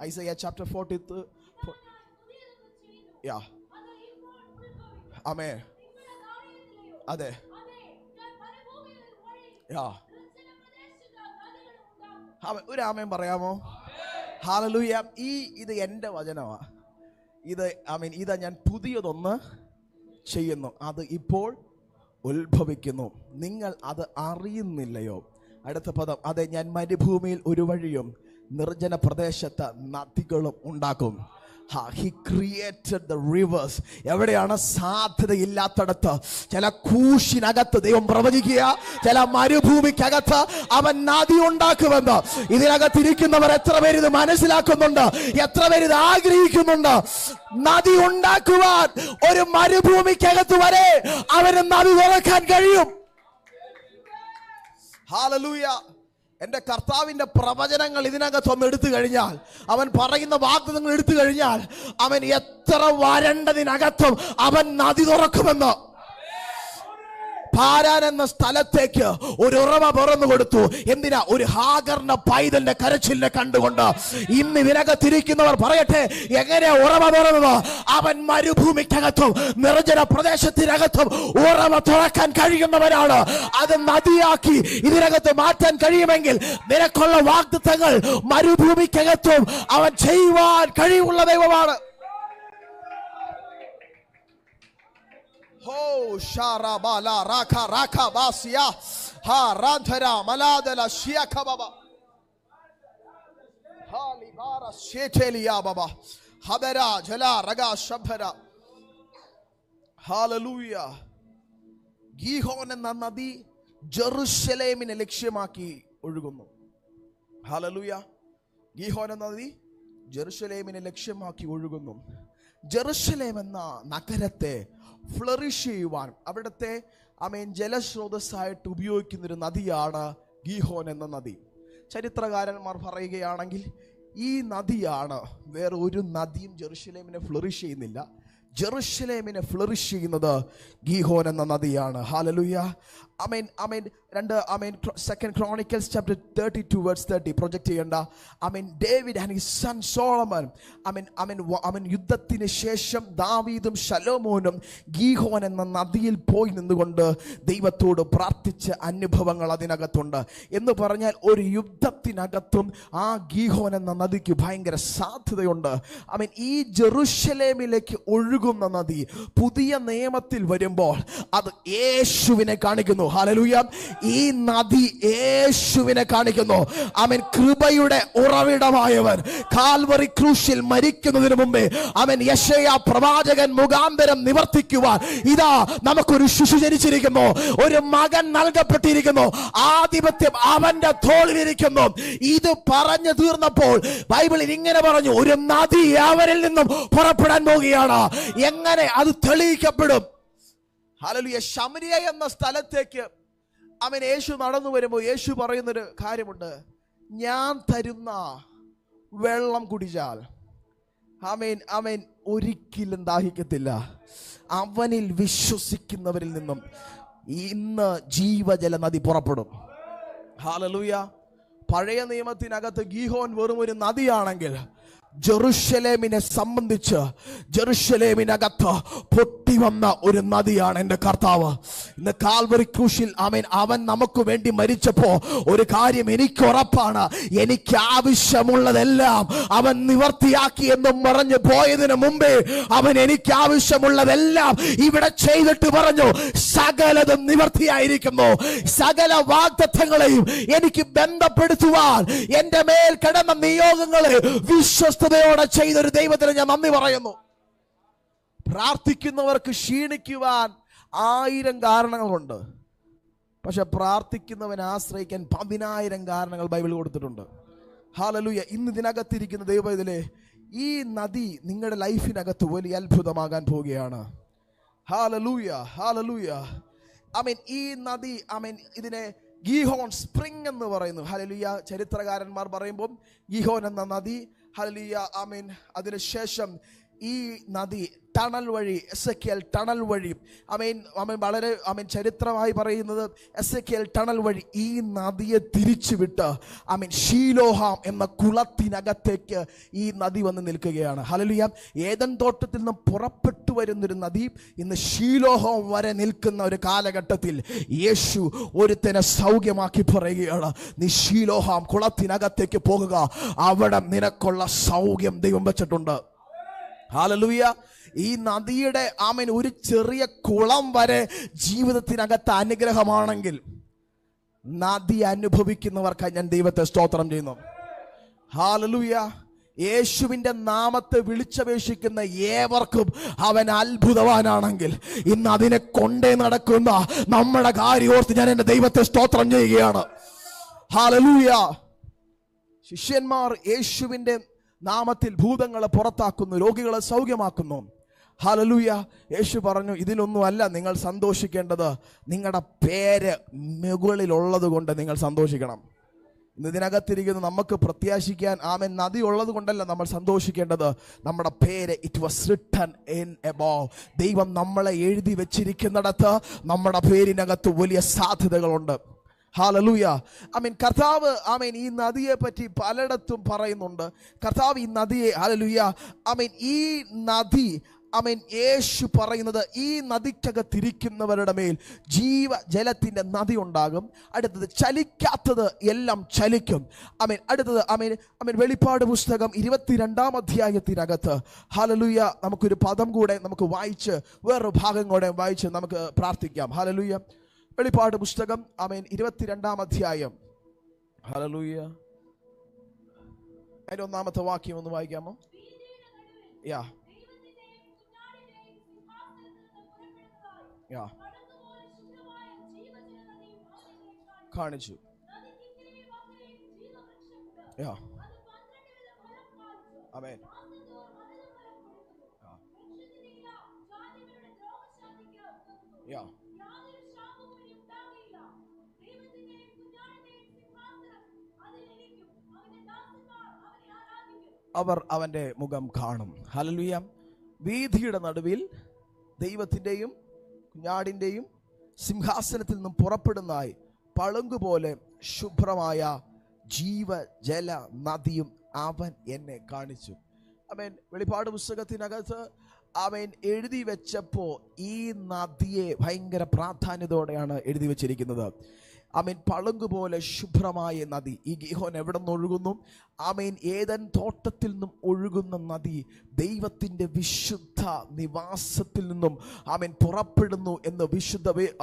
ഐസയ്യ ചാപ്റ്റർ 40. യാ. ആമേൻ. അതെ. യാ. ഒരു ആമേൻ പറയാമോ? ഹല്ലേലൂയ. ഇത് എൻ്റെ വചനമാണ്. ഇതാ ഞാൻ പുതിയതൊന്ന് ചെയ്യുന്നു, അത് ഇപ്പോൾ ഉത്ഭവിക്കുന്നു, നിങ്ങൾ അത് അറിയുന്നില്ലയോ? അടുത്ത പദം, അതെ, ഞാൻ മരുഭൂമിയിൽ ഒരു വഴിയും നിർജ്ജന പ്രദേശത്ത് നദികളും ഉണ്ടാക്കും. He created the rivers. എവിടെയാണ് സാധ്യതയില്ലാത്തടത്ത്, ചില കൂശിനകത്ത് ദൈവം പ്രവചിക്കുക, ചില മരുഭൂമിക്കകത്ത് അവൻ നദി ഉണ്ടാക്കുമെന്ന്. ഇതിനകത്തിരിക്കുന്നവർ എത്ര പേര് ഇത് മനസ്സിലാക്കുന്നുണ്ട്? എത്ര പേര് ഇത് ആഗ്രഹിക്കുന്നുണ്ട്? നദി ഉണ്ടാക്കുവാൻ ഒരു മരുഭൂമിക്കകത്ത് വരെ അവന് നദി തുറക്കാൻ കഴിയും. ഹല്ലേലൂയ. എന്റെ കർത്താവിന്റെ പ്രവചനങ്ങൾ ഇതിനകത്തൊന്ന് എടുത്തു കഴിഞ്ഞാൽ, അവൻ പറയുന്ന വാഗ്ദത്തങ്ങൾ എടുത്തു കഴിഞ്ഞാൽ, അവൻ എത്ര വരണ്ടതിനകത്തും അവൻ നദി തുറക്കുമെന്ന്. പാരാൻ എന്ന സ്ഥലത്തേക്ക് ഒരു ഉറവ തുറന്നു കൊടുത്തു. എന്തിനാ? ഒരു ഹാഗറിന്റെ പൈതലിന്റെ കരച്ചിലിനെ കണ്ടുകൊണ്ട്. ഇന്ന് ഇതിനകത്തിരിക്കുന്നവർ പറയട്ടെ, എങ്ങനെയാ ഉറവ തുറന്നത്? അവൻ മരുഭൂമിക്കകത്തും നിർജ്ജന പ്രദേശത്തിനകത്തും ഉറവ തുറക്കാൻ കഴിയുന്നവനാണ്. അത് നദിയാക്കി ഇതിനകത്ത് മാറ്റാൻ കഴിയുമെങ്കിൽ നിനക്കുള്ള വാഗ്ദത്തങ്ങൾ മരുഭൂമിക്കകത്തും അവൻ ചെയ്യുവാൻ കഴിവുള്ള ദൈവമാണ്. Ho sharabala raka raka basia ha randhara maladala shiaka baba hali bara shetelia baba habera jala raga shabhara. Hallelujah. ഗീഹോൻ എന്ന നദി ജെറുസലേമിനെ ലക്ഷ്യമാക്കി ഒഴുകുന്നു. ഹല്ലേലൂയ. ഗീഹോൻ എന്ന നദി ജെറുസലേമിനെ ലക്ഷ്യമാക്കി ഒഴുകുന്നു. ജെറുസലേം എന്ന നഗരത്തെ ഫ്ലറിഷ് ചെയ്യുവാൻ അവിടുത്തെ ജലസ്രോതസ്സായിട്ട് ഉപയോഗിക്കുന്നൊരു നദിയാണ് ഗീഹോൻ എന്ന നദി. ചരിത്രകാരന്മാർ പറയുകയാണെങ്കിൽ ഈ നദിയാണ്, വേറെ ഒരു നദിയും ജെറുസലേമിനെ ഫ്ലറിഷ് ചെയ്യുന്നില്ല. ജെറുസലേമിനെ ഫ്ലറിഷ് ചെയ്യുന്നത് ഗീഹോൻ എന്ന നദിയാണ്. Hallelujah. Second Chronicles chapter 32 verse 30 project ചെയ്യണ്ട. David and his son Solomon, യുദ്ധത്തിന് ശേഷം ദാവീദും ശലോമോനും ഗീഹോൻ എന്ന നദിയിൽ പോയി നിന്നുകൊണ്ട് ദൈവത്തോട് പ്രാർത്ഥിച്ച അനുഭവങ്ങൾ അതിനകത്തുണ്ട്. എന്ന് പറഞ്ഞാൽ ഒരു യുദ്ധത്തിനകത്തും ആ ഗീഹോൻ എന്ന നദിക്ക് ഭയങ്കര സാധ്യതയുണ്ട്. ഈ ജെറുസലേമിലേക്ക് ഒഴുകുന്ന നദി പുതിയ നിയമത്തിൽ വരുമ്പോൾ അത് യേശുവിനെ കാണിക്കുന്നു. ഹല്ലേലൂയ. ഈ നദി യേശുവിനെ കാണിക്കുന്നു. കൃപയുടെ ഉറവിടമായവൻ കാൽവറി ക്രൂശിൽ മരിക്കുന്നതിന് മുമ്പേ യെശയ്യാ പ്രവാചകൻ മുഖാന്തരം നിവർത്തിക്കുവാൻ ഇതാ നമുക്കൊരു ശിശു ജനിച്ചിരിക്കുന്നു, ഒരു മകൻ നൽകപ്പെട്ടിരിക്കുന്നു, ആധിപത്യം അവന്റെ തോളിലിരിക്കുന്നു. ഇത് പറഞ്ഞു തീർന്നപ്പോൾ ബൈബിളിൽ ഇങ്ങനെ പറഞ്ഞു, ഒരു നദി അവരിൽ നിന്നും പുറപ്പെടാൻ പോകുകയാണ്. എങ്ങനെ അത് തെളിയിക്കപ്പെടും? ഹല്ലേലൂയ. ശമരിയ എന്ന സ്ഥലത്തേക്ക് യേശു നടന്നു വരുമ്പോൾ യേശു പറയുന്നൊരു കാര്യമുണ്ട്. ഞാൻ തരുന്ന വെള്ളം കുടിച്ചാൽ ഒരിക്കലും ദാഹിക്കത്തില്ല. അവനിൽ വിശ്വസിക്കുന്നവരിൽ നിന്നും ഇന്ന് ജീവജല നദി പുറപ്പെടും. ഹല്ലേലൂയ. പഴയ നിയമത്തിനകത്ത് ഗീഹോൻ വെറും ഒരു നദിയാണെങ്കിൽ ജെറുസലേമിനെ സംബന്ധിച്ച് ജെറുസലേമിനകത്ത് പൊട്ടി വന്ന ഒരു നദിയാണ് എൻ്റെ കർത്താവ്. ഇന്ന് കാൽവറി ക്രൂശിൽ അവൻ നമുക്ക് വേണ്ടി മരിച്ചപ്പോ ഒരു കാര്യം എനിക്ക് ഉറപ്പാണ്, എനിക്ക് ആവശ്യമുള്ളതെല്ലാം അവൻ നിവർത്തിയാക്കി എന്നും പറഞ്ഞു പോയതിനു മുമ്പേ അവൻ എനിക്ക് ആവശ്യമുള്ളതെല്ലാം ഇവിടെ ചെയ്തിട്ട് പറഞ്ഞു, സകലതും നിവർത്തിയായിരിക്കുന്നു. സകല വാഗ്ദത്തങ്ങളെയും എനിക്ക് ബന്ധപ്പെടുത്തുവാൻ എന്റെ മേൽ കിടന്ന നിയോഗങ്ങളെ വിശ്വസ്തയോടെ ചെയ്തൊരു ദൈവത്തിന് ഞാൻ നന്ദി പറയുന്നു. പ്രാർത്ഥിക്കുന്നവർക്ക് ക്ഷീണിക്കുവാൻ 1000 കാരണങ്ങളുണ്ട്, പക്ഷെ പ്രാർത്ഥിക്കുന്നവനെ ആശ്രയിക്കാൻ 10,000 കാരണങ്ങൾ ബൈബിൾ കൊടുത്തിട്ടുണ്ട്. ഹല്ലേലൂയ. ഇന്ന് ഇതിനകത്തിരിക്കുന്ന ദൈവത്തിലെ ഈ നദി നിങ്ങളുടെ ലൈഫിനകത്ത് വലിയ അത്ഭുതമാകാൻ പോവുകയാണ്. ഹല്ലേലൂയ. ഹല്ലേലൂയ. ഈ നദി ഇതിനെ ഗീഹോൺ സ്പ്രിംഗ് എന്ന് പറയുന്നു. ഹല്ലേലൂയ. ചരിത്രകാരന്മാർ പറയുമ്പോൾ ഗീഹോൻ എന്ന നദി, ഹല്ലേലൂയ, അതിനുശേഷം ഈ നദി ടണൽ വഴി, എസെക്കിയേൽ ടണൽ വഴി, വളരെ ചരിത്രമായി പറയുന്നത് എസെക്കിയേൽ ടണൽ വഴി ഈ നദിയെ തിരിച്ചുവിട്ട് ഷീലോഹാം എന്ന കുളത്തിനകത്തേക്ക് ഈ നദി വന്ന് നിൽക്കുകയാണ്. ഹല്ലേലൂയ. ഏദൻ തോട്ടത്തിൽ നിന്ന് പുറപ്പെട്ടു വരുന്നൊരു നദി ഇന്ന് ഷീലോഹാം വരെ നിൽക്കുന്ന ഒരു കാലഘട്ടത്തിൽ യേശു ഒരുത്തനെ സൗഖ്യമാക്കി പറയുകയാണ്, നീ ഷീലോഹാം കുളത്തിനകത്തേക്ക് പോകുക, അവിടെ നിനക്കുള്ള സൗഖ്യം ദൈവം വെച്ചിട്ടുണ്ട്. ഹല്ലേലൂയ. ഈ നദിയുടെ ഒരു ചെറിയ കുളം വരെ ജീവിതത്തിനകത്ത് അനുഗ്രഹമാണെങ്കിൽ നദി അനുഭവിക്കുന്നവർക്കായി ഞാൻ ദൈവത്തെ സ്തോത്രം ചെയ്യുന്നു. ഹല്ലേലൂയ. യേശുവിൻ്റെ നാമത്തെ വിളിച്ചപേക്ഷിക്കുന്ന ഏവർക്കും അവൻ അത്ഭുതവാനാണെങ്കിൽ, ഇന്ന് അതിനെ കൊണ്ടേ നടക്കുന്ന നമ്മുടെ കാര്യോർത്ത് ഞാൻ എൻ്റെ ദൈവത്തെ സ്തോത്രം ചെയ്യുകയാണ്. ഹല്ലേലൂയ. ശിഷ്യന്മാർ യേശുവിൻ്റെ നാമത്തിൽ ഭൂതങ്ങളെ പുറത്താക്കുന്നു, രോഗികളെ സൗഖ്യമാക്കുന്നു. ഹല്ലേലൂയ. യേശു പറഞ്ഞു, ഇതിലൊന്നുമല്ല നിങ്ങൾ സന്തോഷിക്കേണ്ടത്, നിങ്ങളുടെ പേര് മുകളിലുള്ളത് കൊണ്ട് നിങ്ങൾ സന്തോഷിക്കണം. ഇന്ന് ഇതിനകത്തിരിക്കുന്ന നമുക്ക് പ്രത്യാശിക്കാൻ ആമേൻ നദി ഉള്ളത് കൊണ്ടല്ല നമ്മൾ സന്തോഷിക്കേണ്ടത്. നമ്മുടെ പേര് it was written in above. ദൈവം നമ്മളെ എഴുതി വെച്ചിരിക്കുന്നിടത്ത് നമ്മുടെ പേരിനകത്ത് വലിയ സാധ്യതകളുണ്ട്. ഹല്ലേലൂയ. ആമേൻ. കർത്താവ് ആമേൻ ഈ നദിയെ പറ്റി പലയിടത്തും പറയുന്നുണ്ട്. കർത്താവ് ഈ നദിയെ, ഹല്ലേലൂയ, ആമേൻ, ഈ നദി, ആമേൻ, യേശു പറയുന്നത് ഈ നദിക്കകത്തിരിക്കുന്നവരുടെ മേൽ ജീവജലത്തിൻ്റെ നദി ഉണ്ടാകും. അടുത്തത് ചലിക്കാത്തത് എല്ലാം ചലിക്കും. ആമേൻ. അടുത്തത് ആമേൻ ആമേൻ വെളിപ്പാട് പുസ്തകം 22-ാം അധ്യായത്തിനകത്ത്, ഹല്ലേലൂയ, നമുക്കൊരു പദം കൂടെ നമുക്ക് വായിച്ച് വേറൊരു ഭാഗം കൂടെ വായിച്ച് നമുക്ക് പ്രാർത്ഥിക്കാം. ഹല്ലേലൂയ. വെളിപ്പാട് പുസ്തകം ആമേൻ 22-ാം അധ്യായം, ഹല്ലേലൂയ, അതിൻ്റെ 1-ാമത്തെ വാക്യം ഒന്ന് വായിക്കാമോ? യാ യാ കാണിച്ചു. യാ ആമേൻ. യാ അവർ അവൻ്റെ മുഖം കാണും. ഹല്ലേലൂയ. വീഥിയുടെ നടുവിൽ ദൈവത്തിൻ്റെയും കുഞ്ഞാടിൻ്റെയും സിംഹാസനത്തിൽ നിന്നും പുറപ്പെടുന്നതായി പളുങ്കുപോലെ ശുഭ്രമായ ജീവജല നദിയും അവൻ എന്നെ കാണിച്ചു. അവൻ വെളിപ്പാട് പുസ്തകത്തിനകത്ത് അവൻ എഴുതി വെച്ചപ്പോൾ ഈ നദിയെ ഭയങ്കര പ്രാധാന്യത്തോടെയാണ് എഴുതി വെച്ചിരിക്കുന്നത്. ആമേൻ. പളുങ്കുപോലെ ശുഭ്രമായ നദി. ഈ ഗിഹോൻ എവിടെ നിന്ന് ഒഴുകുന്നു? ആമേൻ, ഏദൻ തോട്ടത്തിൽ നിന്നും ഒഴുകുന്ന നദി ദൈവത്തിൻ്റെ വിശുദ്ധ നിവാസത്തിൽ നിന്നും ആമേൻ പുറപ്പെടുന്നു എന്ന്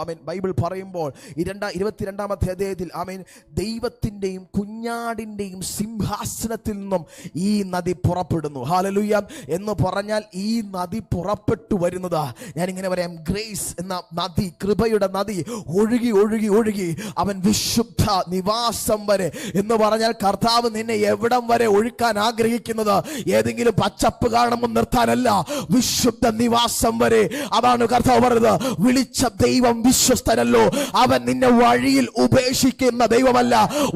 ആമേൻ ബൈബിൾ പറയുമ്പോൾ 22-ാമത്തെ അധ്യായത്തിൽ ആമേൻ ദൈവത്തിൻ്റെയും കുഞ്ഞാടിൻ്റെയും സിംഹാസനത്തിൽ നിന്നും ഈ നദി പുറപ്പെടുന്നു. ഹല്ലേലൂയ. എന്ന് പറഞ്ഞാൽ ഈ നദി പുറപ്പെട്ടു വരുന്നത്, ഞാനിങ്ങനെ പറയാം, ഗ്രേസ് എന്ന നദി, കൃപയുടെ നദി ഒഴുകി ഒഴുകി ഒഴുകി അവൻ വിശുദ്ധ നിവാസം വരെ. എന്ന് പറഞ്ഞാൽ കർത്താവ് നിന്നെ എവിടം വരെ ഒഴുക്കാൻ ആഗ്രഹിക്കുന്നത് ഏതെങ്കിലും പച്ചപ്പ് കാണുമ്പോൾ നിർത്താനല്ല, വിശുദ്ധ നിവാസം വരെ. അതാണ് കർത്താവ് പറഞ്ഞത്, വിളിച്ച ദൈവം വിശ്വസ്തനല്ലോ, അവൻ നിന്നെ വഴിയിൽ ഉപേക്ഷിക്കുന്ന ദൈവമല്ല,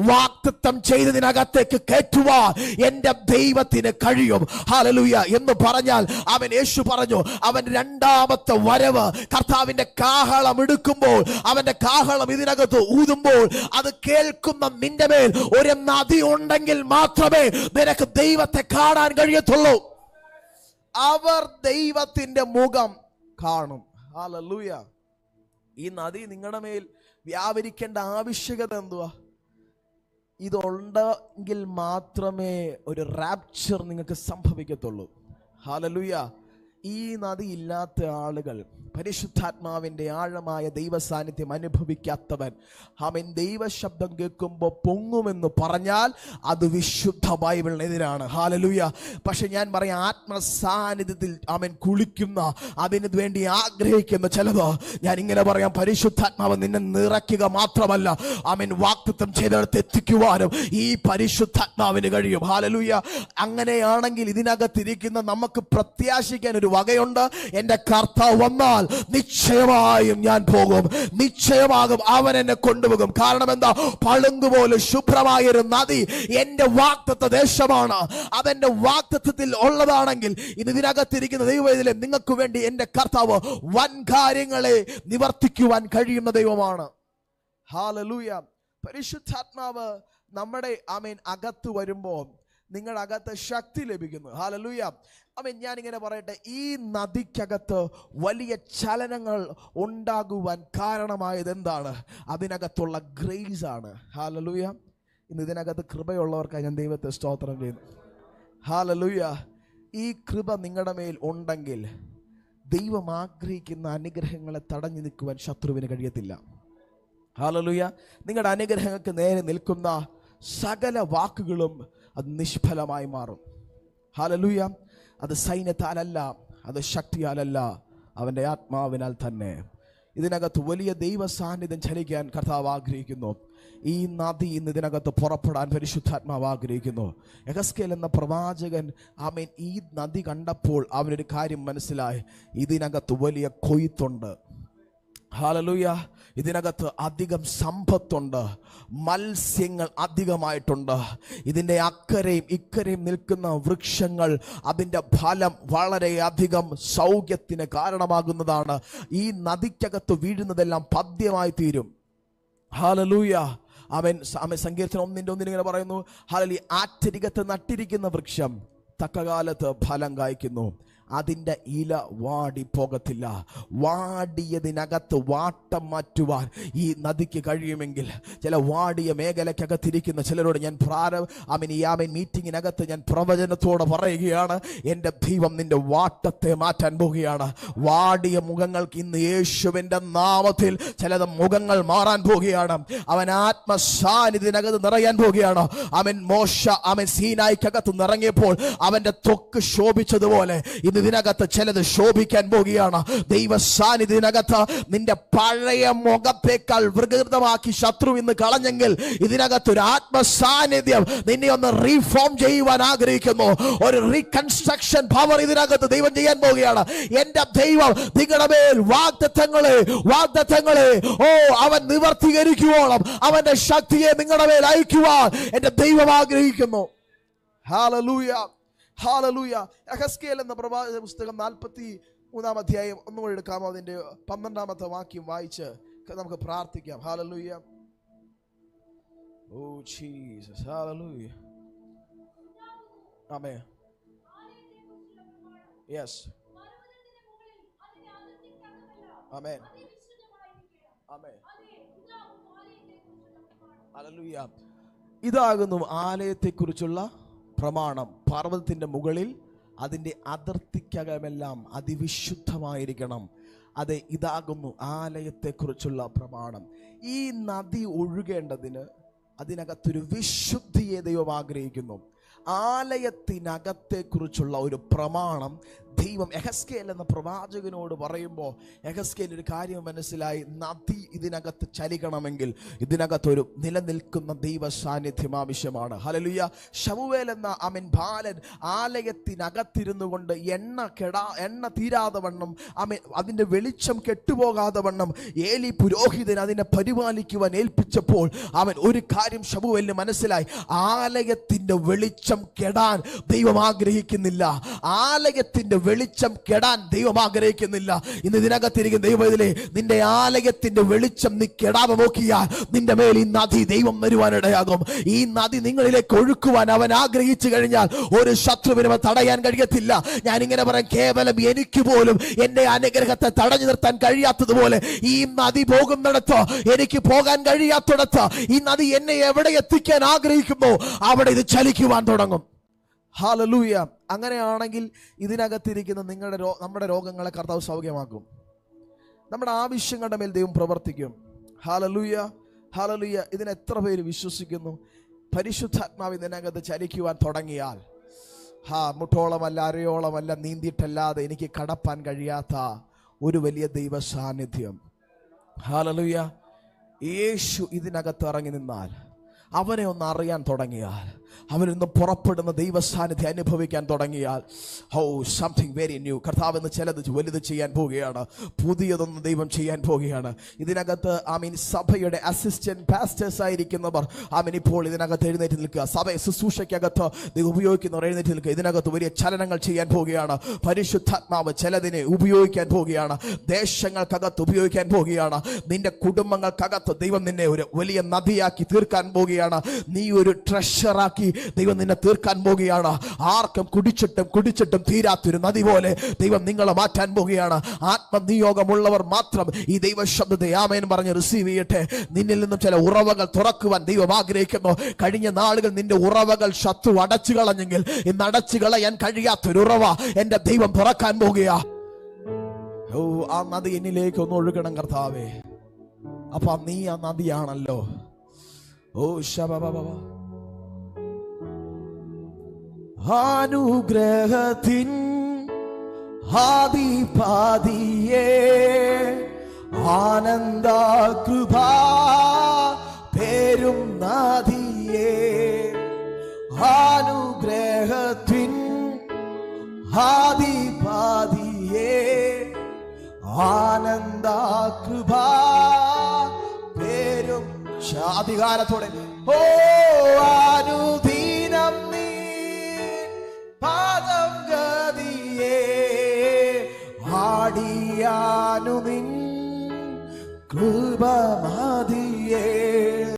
വാഗ്ദത്തം ചെയ്തതിനകത്തേക്ക് കയറ്റുവാൻ എന്റെ ദൈവത്തിന് കഴിയും. ഹല്ലേലൂയ. എന്ന് പറഞ്ഞാൽ അവൻ, യേശു പറഞ്ഞു, അവൻ 2ാമത്തെ വരവ്, കർത്താവിന്റെ കാഹളം എടുക്കുമ്പോൾ, അവന്റെ കാഹളം ഇതിനകത്ത് ഊതുമ്പോൾ അത് കേൾക്കുന്ന നിന്റെ മേൽ ഒരു നദി ഉണ്ടെങ്കിൽ മാത്രമേ നിനക്ക് ദൈവത്തെ കാണാൻ കഴിയത്തുള്ളൂ. അവർ ദൈവത്തിന്റെ മുഖം കാണും. ഹല്ലേലൂയ. ഈ നദി നിങ്ങളുടെ മേൽ വ്യാപരിക്കേണ്ട ആവശ്യകത എന്തുവാ? ഇതുണ്ടെങ്കിൽ മാത്രമേ ഒരു റാപ്ചർ നിങ്ങൾക്ക് സംഭവിക്കത്തുള്ളൂ. ഹല്ലേലൂയ. ഈ നദി ഇല്ലാത്ത ആളുകൾ, പരിശുദ്ധാത്മാവിൻ്റെ ആഴമായ ദൈവ സാന്നിധ്യം അനുഭവിക്കാത്തവൻ, ആമേൻ, ദൈവശബ്ദം കേൾക്കുമ്പോൾ പൊങ്ങുമെന്ന് പറഞ്ഞാൽ അത് വിശുദ്ധ ബൈബിളിനെതിരാണ്. ഹല്ലേലൂയ. പക്ഷെ ഞാൻ പറയാം, ആത്മസാന്നിധ്യത്തിൽ ആമേൻ കുളിക്കുന്ന, അതിനു വേണ്ടി ആഗ്രഹിക്കുന്ന ചിലത്, ഞാൻ ഇങ്ങനെ പറയാം, പരിശുദ്ധാത്മാവ് നിന്നെ നിറയ്ക്കുക മാത്രമല്ല, ആമേൻ, വാഗ്ദത്തം ചെയ്തെടുത്ത് എത്തിക്കുവാനും ഈ പരിശുദ്ധാത്മാവിന് കഴിയും. ഹല്ലേലൂയ. അങ്ങനെയാണെങ്കിൽ ഇതിനകത്തിരിക്കുന്ന നമുക്ക് പ്രത്യാശിക്കാൻ ഒരു വകയുണ്ട്. എൻ്റെ കർത്താവ് വന്നാൽ നിശ്ചയമായും ഞാൻ പോകും, നിശ്ചയമാകും അവൻ എന്നെ കൊണ്ടുപോകും. കാരണം എന്താ? പളുങ്കുപോലെ ശുഭ്രമായൊരു നദി എന്റെ വാഗ്ദത്ത ദേശമാണ്. അതെന്റെ വാഗ്ദത്തത്തിൽ ഉള്ളതാണെങ്കിൽ ഇന്ന് ഇതിനകത്തിരിക്കുന്ന ദൈവവേദിയിലെ നിങ്ങൾക്ക് വേണ്ടി എന്റെ കർത്താവ് വൻ കാര്യങ്ങളെ നിവർത്തിക്കുവാൻ കഴിയുന്ന ദൈവമാണ്. ഹല്ലേലൂയ. പരിശുദ്ധാത്മാവ് നമ്മുടെ ആമേൻ അകത്ത് വരുമ്പോൾ നിങ്ങളുടെ അകത്ത് ശക്തി ലഭിക്കുന്നു. ഹല്ലേലൂയ. ആമേൻ. ഞാനിങ്ങനെ പറയട്ടെ, ഈ നദിക്കകത്ത് വലിയ ചലനങ്ങൾ ഉണ്ടാകുവാൻ കാരണമായത് എന്താണ്? അതിനകത്തുള്ള ഗ്രേസ് ആണ്. ഹല്ലേലൂയ. ഇന്ന് ഇതിനകത്ത് കൃപയുള്ളവർക്കായി ഞാൻ ദൈവത്തെ സ്തോത്രം ചെയ്യുന്നു. ഹല്ലേലൂയ. ഈ കൃപ നിങ്ങളുടെ മേൽ ഉണ്ടെങ്കിൽ ദൈവം ആഗ്രഹിക്കുന്ന അനുഗ്രഹങ്ങളെ തടഞ്ഞു നിൽക്കുവാൻ ശത്രുവിന് കഴിയത്തില്ല. ഹല്ലേലൂയ. നിങ്ങളുടെ അനുഗ്രഹങ്ങൾക്ക് നേരെ നിൽക്കുന്ന സകല വാക്കുകളും അത് നിഷ്ഫലമായി മാറും. ഹല്ലേലൂയ. അത് സൈന്യത്താലല്ല, അത് ശക്തിയാലല്ല, അവൻ്റെ ആത്മാവിനാൽ തന്നെ. ഇതിനകത്ത് വലിയ ദൈവ സാന്നിധ്യം ചലിക്കാൻ കർത്താവ് ആഗ്രഹിക്കുന്നു. ഈ നദി ഇന്ന് ഇതിനകത്ത് പുറപ്പെടാൻ പരിശുദ്ധാത്മാവ് ആഗ്രഹിക്കുന്നു. യെഹെസ്കേൽ എന്ന പ്രവാചകൻ ആമേൻ ഈ നദി കണ്ടപ്പോൾ അവനൊരു കാര്യം മനസ്സിലായി, ഇതിനകത്ത് വലിയ കൊയ്ത്തുണ്ട്. ഹല്ലേലൂയ. ഇതിനകത്ത് അധികം സമ്പത്തുണ്ട്, മത്സ്യങ്ങൾ അധികമായിട്ടുണ്ട്. ഇതിൻ്റെ അക്കരയും ഇക്കരയും നിൽക്കുന്ന വൃക്ഷങ്ങൾ, അതിൻ്റെ ഫലം വളരെയധികം സൗഖ്യത്തിന് കാരണമാകുന്നതാണ്. ഈ നദിക്കകത്ത് വീഴുന്നതെല്ലാം പദ്യമായി തീരും. ഹല്ലേലൂയ. അവൻ സങ്കീർത്തനം 1:1 ഇങ്ങനെ പറയുന്നു, ഹല്ലേലൂയ. ആറ്റരികത്ത് നട്ടിരിക്കുന്ന വൃക്ഷം തക്കകാലത്ത് ഫലം കായ്ക്കുന്നു, അതിൻ്റെ ഇല വാടിപ്പോകത്തില്ല. വാടിയതിനകത്ത് വാട്ടം മാറ്റുവാൻ ഈ നദിക്ക് കഴിയുമെങ്കിൽ, ചില വാടിയ മേഖലയ്ക്കകത്തിരിക്കുന്ന ചിലരോട് ഞാൻ മീറ്റിങ്ങിനകത്ത് ഞാൻ പ്രവചനത്തോടെ പറയുകയാണ്, എൻ്റെ ദൈവം നിന്റെ വാട്ടത്തെ മാറ്റാൻ പോവുകയാണ്. വാടിയ മുഖങ്ങൾക്ക് ഇന്ന് യേശുവിൻ്റെ നാമത്തിൽ ചിലത് മുഖങ്ങൾ മാറാൻ പോവുകയാണ്. അവൻ ആത്മസാന്നിധ്യത്തിനകത്ത് നിറയാൻ പോവുകയാണ്. അവൻ സീനായിക്കകത്ത് നിറങ്ങിയപ്പോൾ അവൻ്റെ ത്വക്ക് ശോഭിച്ചതുപോലെ ഇതിനകത്ത് ചിലത് ശോഭിക്കാൻ പോവുകയാണ്. ദൈവ സാന്നിധ്യത്തിനകത്ത് നിന്റെ പഴയ മുഖത്തേക്കാൾ വികൃതമാക്കി ശത്രു ഇന്ന് കളഞ്ഞെങ്കിൽ, ഇതിനകത്ത് ഒരു ആത്മസാന്നിധ്യം നിന്നെ ഒന്ന് റീഫോം ചെയ്യുവാൻ ആഗ്രഹിക്കുന്നു. ഒരു റീകൺസ്ട്രക്ഷൻ പവർ ഇതിനകത്ത് ദൈവം ചെയ്യാൻ പോവുകയാണ്. എന്റെ ദൈവം നിങ്ങളുടെ മേൽ വാഗ്ദത്തങ്ങളെ അവൻ നിവർത്തീകരിക്കുവോളം അവന്റെ ശക്തിയെ നിങ്ങളുടെ മേൽ അയക്കുവാൻ എന്റെ ദൈവം ആഗ്രഹിക്കുന്നു. Hallelujah, hallelujah. യെഹെസ്കേൽ എന്ന പ്രവാചക പുസ്തകം 43-ാം അധ്യായം ഒന്നുകൂടി എടുക്കാമോ? അതിന്റെ 12-ാമത്തെ വാക്യം വായിച്ച് നമുക്ക് പ്രാർത്ഥിക്കാം. ഹല്ലേലൂയ. Oh Jesus, hallelujah. ആമേൻ. യെസ്, ആമേൻ, ആമേൻ, ഹല്ലേലൂയ. ഇതാകുന്നു ആലയത്തെക്കുറിച്ചുള്ള പ്രമാണം. പർവ്വതത്തിൻ്റെ മുകളിൽ അതിൻ്റെ അതിർത്തിക്കകമെല്ലാം അതിവിശുദ്ധമായിരിക്കണം. അതെ, ഇതാകുന്നു ആലയത്തെക്കുറിച്ചുള്ള പ്രമാണം. ഈ നദി ഒഴുകേണ്ടതിന് അതിനകത്തൊരു വിശുദ്ധിയെ ദൈവം ആഗ്രഹിക്കുന്നു. ആലയത്തിനകത്തെക്കുറിച്ചുള്ള ഒരു പ്രമാണം ദൈവം യെഹെസ്കേൽ എന്ന പ്രവാചകനോട് പറയുമ്പോൾ യെഹെസ്കേൽ ഒരു കാര്യം മനസ്സിലായി, നദി ഇതിനകത്ത് ചലിക്കണമെങ്കിൽ ഇതിനകത്തൊരു നിലനിൽക്കുന്ന ദൈവ സാന്നിധ്യം ആവശ്യമാണ്. ഹല്ലേലൂയ. ശമൂവേൽ എന്ന ബാലൻ ആലയത്തിനകത്തിരുന്നു കൊണ്ട് എണ്ണ തീരാതെ വണ്ണം അതിൻ്റെ വെളിച്ചം കെട്ടുപോകാതെ വണ്ണം ഏലി പുരോഹിതൻ അതിനെ പരിപാലിക്കുവാൻ ഏൽപ്പിച്ചപ്പോൾ അവൻ ഒരു കാര്യം ശമൂവേലിന് മനസ്സിലായി, ആലയത്തിൻ്റെ വെളിച്ചം കെടാൻ ദൈവം ആഗ്രഹിക്കുന്നില്ല. ആലയത്തിൻ്റെ വെളിച്ചം കെടാൻ ദൈവം ആഗ്രഹിക്കുന്നില്ല. ഇന്ന് ഇതിനകത്തിരിക്കുന്ന ദൈവത്തിലെ നിന്റെ ആലയത്തിന്റെ വെളിച്ചം നീ കെടാതെ നോക്കിയാൽ നിന്റെ മേൽ ഈ നദി ദൈവം വരുവാനിടയാകും. ഈ നദി നിങ്ങളിലേക്ക് ഒഴുക്കുവാൻ അവൻ ആഗ്രഹിച്ചു കഴിഞ്ഞാൽ ഒരു ശത്രുവിനും തടയാൻ കഴിയത്തില്ല. ഞാനിങ്ങനെ പറയാം, കേവലം എനിക്ക് പോലും എന്റെ അനുഗ്രഹത്തെ തടഞ്ഞു നിർത്താൻ കഴിയാത്തതുപോലെ ഈ നദി പോകുന്നിടത്ത്, എനിക്ക് പോകാൻ കഴിയാത്തിടത്ത് ഈ നദി എന്നെ എവിടെ എത്തിക്കാൻ ആഗ്രഹിക്കുന്നു അവിടെ ഇത് ചലിക്കുവാൻ തുടങ്ങും. ഹല്ലേലൂയ. അങ്ങനെയാണെങ്കിൽ ഇതിനകത്തിരിക്കുന്ന നമ്മുടെ രോഗങ്ങളെ കർത്താവ് സൗഖ്യമാക്കും. നമ്മുടെ ആവശ്യങ്ങളുടെ മേൽ ദൈവം പ്രവർത്തിക്കും. Hallelujah, hallelujah. ഇതിന് എത്ര പേര് വിശ്വസിക്കുന്നു? പരിശുദ്ധാത്മാവ് ഇതിനകത്ത് ചലിക്കുവാൻ തുടങ്ങിയാൽ, മുട്ടോളമല്ല അരയോളമല്ല നീന്തിയിട്ടല്ലാതെ എനിക്ക് കടപ്പാൻ കഴിയാത്ത ഒരു വലിയ ദൈവ സാന്നിധ്യം. ഹല്ലേലൂയ. യേശു ഇതിനകത്ത് ഇറങ്ങി നിന്നാൽ, അവനെ ഒന്ന് അറിയാൻ തുടങ്ങിയാൽ, അവനിന്ന് പുറപ്പെടുന്ന ദൈവ സാന്നിധ്യം അനുഭവിക്കാൻ തുടങ്ങിയാൽ, സംതിങ് വെരി ന്യൂ. കർത്താവ് എന്ന് ചിലത് വലുത് ചെയ്യാൻ പോവുകയാണ്, പുതിയതൊന്നും ദൈവം ചെയ്യാൻ പോവുകയാണ്. ഇതിനകത്ത് സഭയുടെ അസിസ്റ്റന്റ് പാസ്റ്റേഴ്സ് ആയിരിക്കുന്നവർ ഇപ്പോൾ ഇതിനകത്ത് എഴുന്നേറ്റ് നിൽക്കുക. സഭയെ ശുശ്രൂഷയ്ക്കകത്ത് ദൈവം ഉപയോഗിക്കുന്നവർ എഴുന്നേറ്റ് നിൽക്കുക. ഇതിനകത്ത് വലിയ ചലനങ്ങൾ ചെയ്യാൻ പോവുകയാണ്. പരിശുദ്ധാത്മാവ് ചിലതിനെ ഉപയോഗിക്കാൻ പോവുകയാണ്, ദേശങ്ങൾക്കകത്ത് ഉപയോഗിക്കാൻ പോവുകയാണ്. നിന്റെ കുടുംബങ്ങൾക്കകത്ത് ദൈവം നിന്നെ ഒരു വലിയ നദിയാക്കി തീർക്കാൻ പോവുകയാണ്. നീ ഒരു ട്രഷറാക്കി ദൈവം നിന്നെ തീർക്കാൻ പോവുകയാണ്. ആർക്കും കുടിച്ചിട്ടും തീരാത്തൊരു നദി പോലെ ദൈവം നിങ്ങളെ മാറ്റാൻ പോവുകയാണ്. ആത്മനിയോഗമുള്ളവർ മാത്രം ഈ ദൈവ ശബ്ദത്തെ ആമേൻ പറഞ്ഞ് റിസീവ് ചെയ്യട്ടെ. നിന്നിൽ നിന്നും ചില ഉറവകൾ തുറക്കുവാൻ ദൈവം ആഗ്രഹിക്കുന്നു. കഴിഞ്ഞ നാളുകൾ നിന്റെ ഉറവകൾ ശത്രു അടച്ചു കളഞ്ഞെങ്കിൽ ഇന്ന് അടച്ചു കളയാൻ കഴിയാത്തൊരു ഉറവ എന്റെ ദൈവം തുറക്കാൻ പോവുകയാ. ആ നദി എന്നിലേക്ക് ഒന്ന് ഒഴുകണം കർത്താവേ. അപ്പൊ നീ ആ നദിയാണല്ലോ. അനുഗ്രഹത്തിൻ ആദിപാദിയേ ആനന്ദ കൃപാ പേരും നാദിയേ അനുഗ്രഹത്തിൻ ആദിപാദിയേ ആനന്ദ കൃപാ പേരും അധികാരത്തോടെ ഓ അനുദീനം നീ പാദം ഗതിയേ ആടിയാനു നിൻ കൃപ മതിയേ